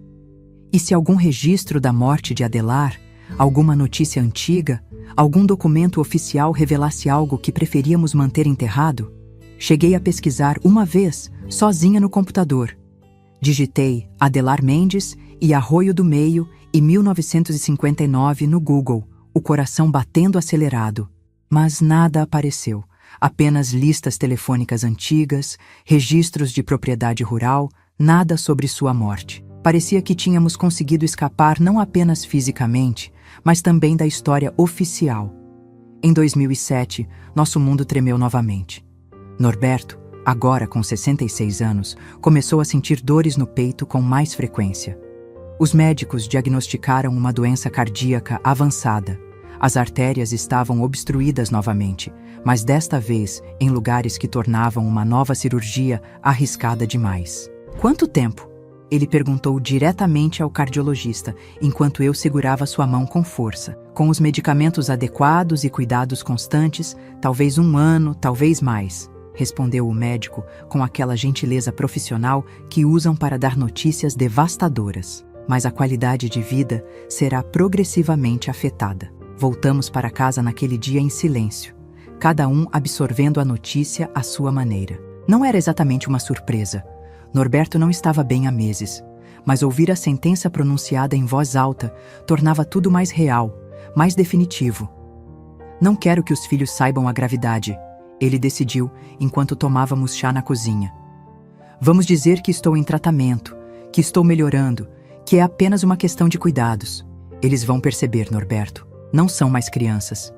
E se algum registro da morte de Adelar, alguma notícia antiga, algum documento oficial revelasse algo que preferíamos manter enterrado? Cheguei a pesquisar uma vez, sozinha no computador. Digitei Adelar Mendes e Arroio do Meio e 1959 no Google, o coração batendo acelerado. Mas nada apareceu, apenas listas telefônicas antigas, registros de propriedade rural, nada sobre sua morte. Parecia que tínhamos conseguido escapar não apenas fisicamente, mas também da história oficial. Em 2007, nosso mundo tremeu novamente. Norberto, agora com 66 anos, começou a sentir dores no peito com mais frequência. Os médicos diagnosticaram uma doença cardíaca avançada. As artérias estavam obstruídas novamente, mas desta vez em lugares que tornavam uma nova cirurgia arriscada demais. Quanto tempo? Ele perguntou diretamente ao cardiologista, enquanto eu segurava sua mão com força. Com os medicamentos adequados e cuidados constantes, talvez 1 ano, talvez mais, respondeu o médico com aquela gentileza profissional que usam para dar notícias devastadoras. Mas a qualidade de vida será progressivamente afetada. Voltamos para casa naquele dia em silêncio, cada um absorvendo a notícia à sua maneira. Não era exatamente uma surpresa. Norberto não estava bem há meses, mas ouvir a sentença pronunciada em voz alta tornava tudo mais real, mais definitivo. Não quero que os filhos saibam a gravidade, ele decidiu enquanto tomávamos chá na cozinha. Vamos dizer que estou em tratamento, que estou melhorando, que é apenas uma questão de cuidados. Eles vão perceber, Norberto. Não são mais crianças.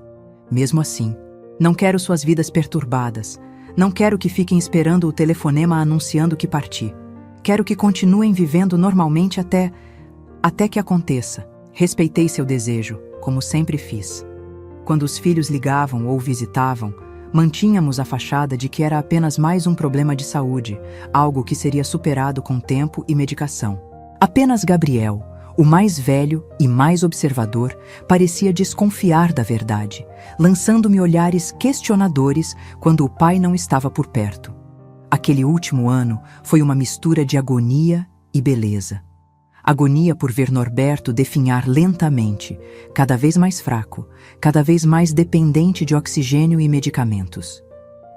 Mesmo assim, não quero suas vidas perturbadas. Não quero que fiquem esperando o telefonema anunciando que parti. Quero que continuem vivendo normalmente até que aconteça. Respeitei seu desejo, como sempre fiz. Quando os filhos ligavam ou visitavam, mantínhamos a fachada de que era apenas mais um problema de saúde, algo que seria superado com tempo e medicação. Apenas Gabriel, o mais velho e mais observador, parecia desconfiar da verdade, lançando-me olhares questionadores quando o pai não estava por perto. Aquele último ano foi uma mistura de agonia e beleza. Agonia por ver Norberto definhar lentamente, cada vez mais fraco, cada vez mais dependente de oxigênio e medicamentos.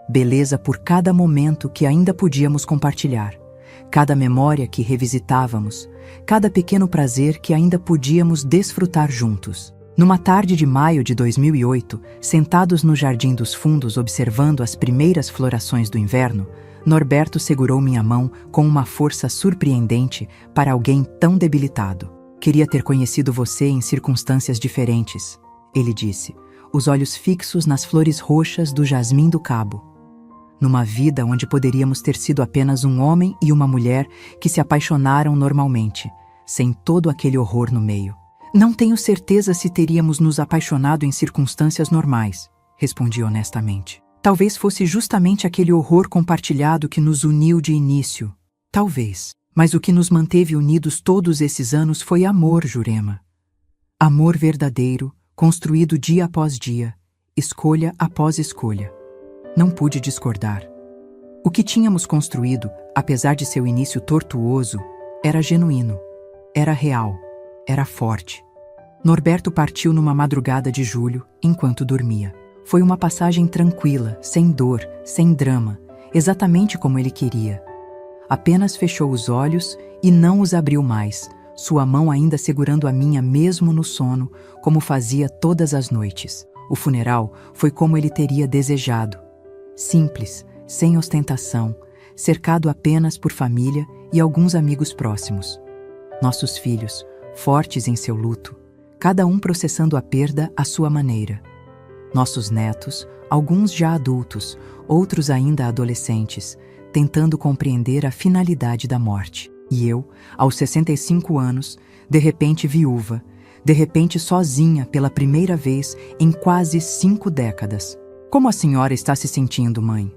Beleza por cada momento que ainda podíamos compartilhar, cada memória que revisitávamos, cada pequeno prazer que ainda podíamos desfrutar juntos. Numa tarde de maio de 2008, sentados no Jardim dos Fundos observando as primeiras florações do inverno, Norberto segurou minha mão com uma força surpreendente para alguém tão debilitado. Queria ter conhecido você em circunstâncias diferentes, ele disse, os olhos fixos nas flores roxas do jasmim do cabo. Numa vida onde poderíamos ter sido apenas um homem e uma mulher que se apaixonaram normalmente, sem todo aquele horror no meio. Não tenho certeza se teríamos nos apaixonado em circunstâncias normais, respondi honestamente. Talvez fosse justamente aquele horror compartilhado que nos uniu de início. Talvez. Mas o que nos manteve unidos todos esses anos foi amor, Jurema. Amor verdadeiro, construído dia após dia, escolha após escolha. Não pude discordar. O que tínhamos construído, apesar de seu início tortuoso, era genuíno, era real, era forte. Norberto partiu numa madrugada de julho, enquanto dormia. Foi uma passagem tranquila, sem dor, sem drama, exatamente como ele queria. Apenas fechou os olhos e não os abriu mais, sua mão ainda segurando a minha mesmo no sono, como fazia todas as noites. O funeral foi como ele teria desejado. Simples, sem ostentação, cercado apenas por família e alguns amigos próximos. Nossos filhos, fortes em seu luto, cada um processando a perda à sua maneira. Nossos netos, alguns já adultos, outros ainda adolescentes, tentando compreender a finalidade da morte. E eu, aos 65 anos, de repente viúva, de repente sozinha pela primeira vez em quase 5 décadas. Como a senhora está se sentindo, mãe?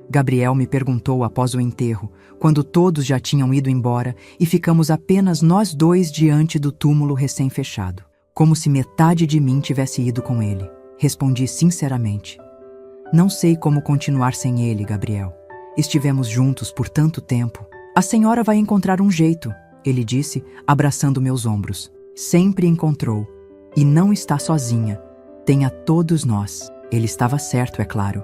Gabriel me perguntou após o enterro, quando todos já tinham ido embora e ficamos apenas nós dois diante do túmulo recém-fechado. Como se metade de mim tivesse ido com ele. Respondi sinceramente. Não sei como continuar sem ele, Gabriel. Estivemos juntos por tanto tempo. A senhora vai encontrar um jeito, ele disse, abraçando meus ombros. Sempre encontrou. E não está sozinha. Tem a todos nós. Ele estava certo, é claro.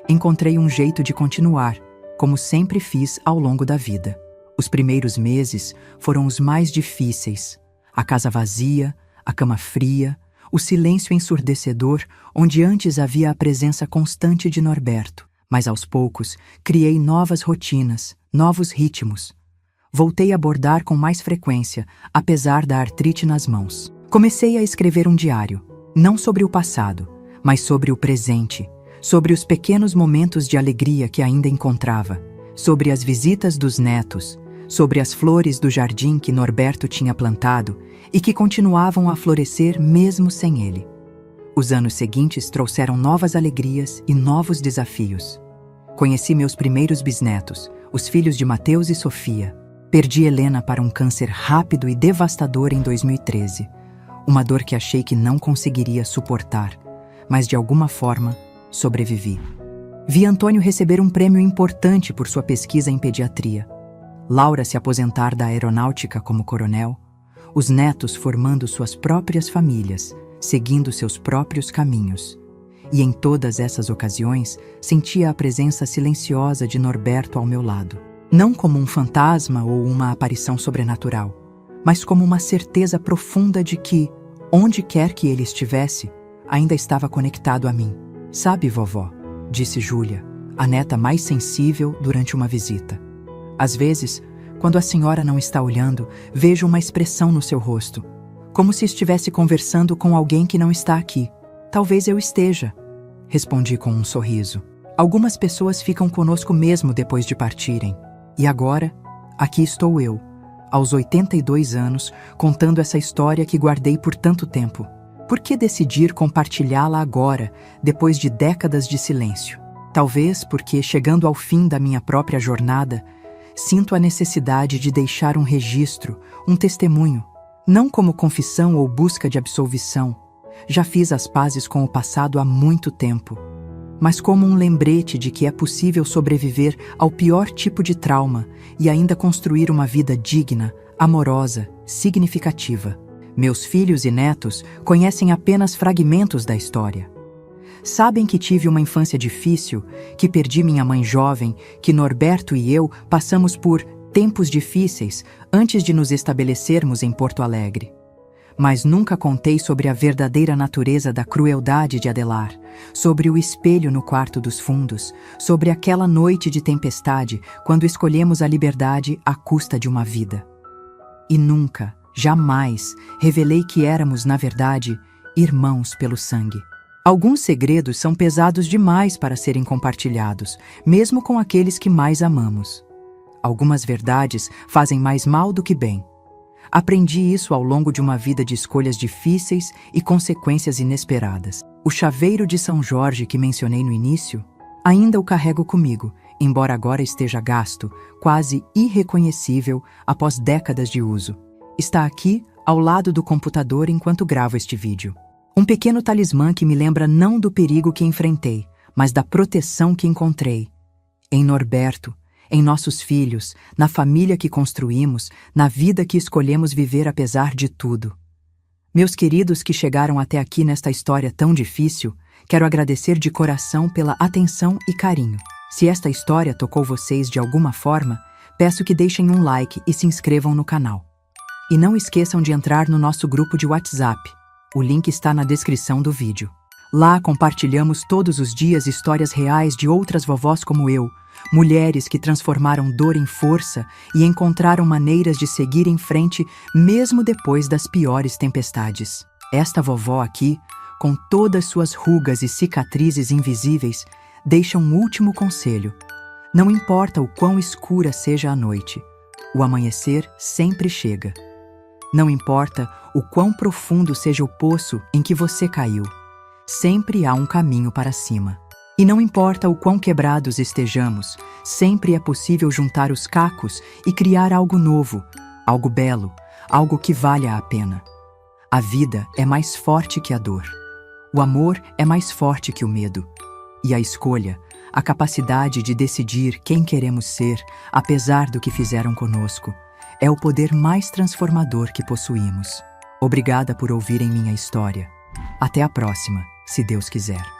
Encontrei um jeito de continuar, como sempre fiz ao longo da vida. Os primeiros meses foram os mais difíceis. A casa vazia, a cama fria, o silêncio ensurdecedor, onde antes havia a presença constante de Norberto. Mas aos poucos, criei novas rotinas, novos ritmos. Voltei a bordar com mais frequência, apesar da artrite nas mãos. Comecei a escrever um diário, não sobre o passado, mas sobre o presente, sobre os pequenos momentos de alegria que ainda encontrava, sobre as visitas dos netos, sobre as flores do jardim que Norberto tinha plantado e que continuavam a florescer mesmo sem ele. Os anos seguintes trouxeram novas alegrias e novos desafios. Conheci meus primeiros bisnetos, os filhos de Mateus e Sofia. Perdi Helena para um câncer rápido e devastador em 2013. Uma dor que achei que não conseguiria suportar, mas de alguma forma sobrevivi. Vi Antônio receber um prêmio importante por sua pesquisa em pediatria. Laura se aposentar da aeronáutica como coronel. Os netos formando suas próprias famílias, seguindo seus próprios caminhos. E em todas essas ocasiões, sentia a presença silenciosa de Norberto ao meu lado. Não como um fantasma ou uma aparição sobrenatural, mas como uma certeza profunda de que, onde quer que ele estivesse, ainda estava conectado a mim. Sabe, vovó, disse Júlia, a neta mais sensível durante uma visita. Às vezes, quando a senhora não está olhando, vejo uma expressão no seu rosto, como se estivesse conversando com alguém que não está aqui. Talvez eu esteja, respondi com um sorriso. Algumas pessoas ficam conosco mesmo depois de partirem. E agora, aqui estou eu, aos 82 anos, contando essa história que guardei por tanto tempo. Por que decidir compartilhá-la agora, depois de décadas de silêncio? Talvez porque, chegando ao fim da minha própria jornada, sinto a necessidade de deixar um registro, um testemunho, não como confissão ou busca de absolvição. Já fiz as pazes com o passado há muito tempo, mas como um lembrete de que é possível sobreviver ao pior tipo de trauma e ainda construir uma vida digna, amorosa, significativa. Meus filhos e netos conhecem apenas fragmentos da história. Sabem que tive uma infância difícil, que perdi minha mãe jovem, que Norberto e eu passamos por tempos difíceis antes de nos estabelecermos em Porto Alegre. Mas nunca contei sobre a verdadeira natureza da crueldade de Adelar, sobre o espelho no quarto dos fundos, sobre aquela noite de tempestade quando escolhemos a liberdade à custa de uma vida. E nunca, jamais, revelei que éramos, na verdade, irmãos pelo sangue. Alguns segredos são pesados demais para serem compartilhados, mesmo com aqueles que mais amamos. Algumas verdades fazem mais mal do que bem. Aprendi isso ao longo de uma vida de escolhas difíceis e consequências inesperadas. O chaveiro de São Jorge que mencionei no início, ainda o carrego comigo, embora agora esteja gasto, quase irreconhecível após décadas de uso. Está aqui, ao lado do computador enquanto gravo este vídeo. Um pequeno talismã que me lembra não do perigo que enfrentei, mas da proteção que encontrei. Em Norberto, em nossos filhos, na família que construímos, na vida que escolhemos viver apesar de tudo. Meus queridos que chegaram até aqui nesta história tão difícil, quero agradecer de coração pela atenção e carinho. Se esta história tocou vocês de alguma forma, peço que deixem um like e se inscrevam no canal. E não esqueçam de entrar no nosso grupo de WhatsApp. O link está na descrição do vídeo. Lá compartilhamos todos os dias histórias reais de outras vovós como eu, mulheres que transformaram dor em força e encontraram maneiras de seguir em frente mesmo depois das piores tempestades. Esta vovó aqui, com todas suas rugas e cicatrizes invisíveis, deixa um último conselho. Não importa o quão escura seja a noite, o amanhecer sempre chega. Não importa o quão profundo seja o poço em que você caiu, sempre há um caminho para cima. E não importa o quão quebrados estejamos, sempre é possível juntar os cacos e criar algo novo, algo belo, algo que valha a pena. A vida é mais forte que a dor. O amor é mais forte que o medo. E a escolha, a capacidade de decidir quem queremos ser, apesar do que fizeram conosco, é o poder mais transformador que possuímos. Obrigada por ouvirem minha história. Até a próxima, se Deus quiser.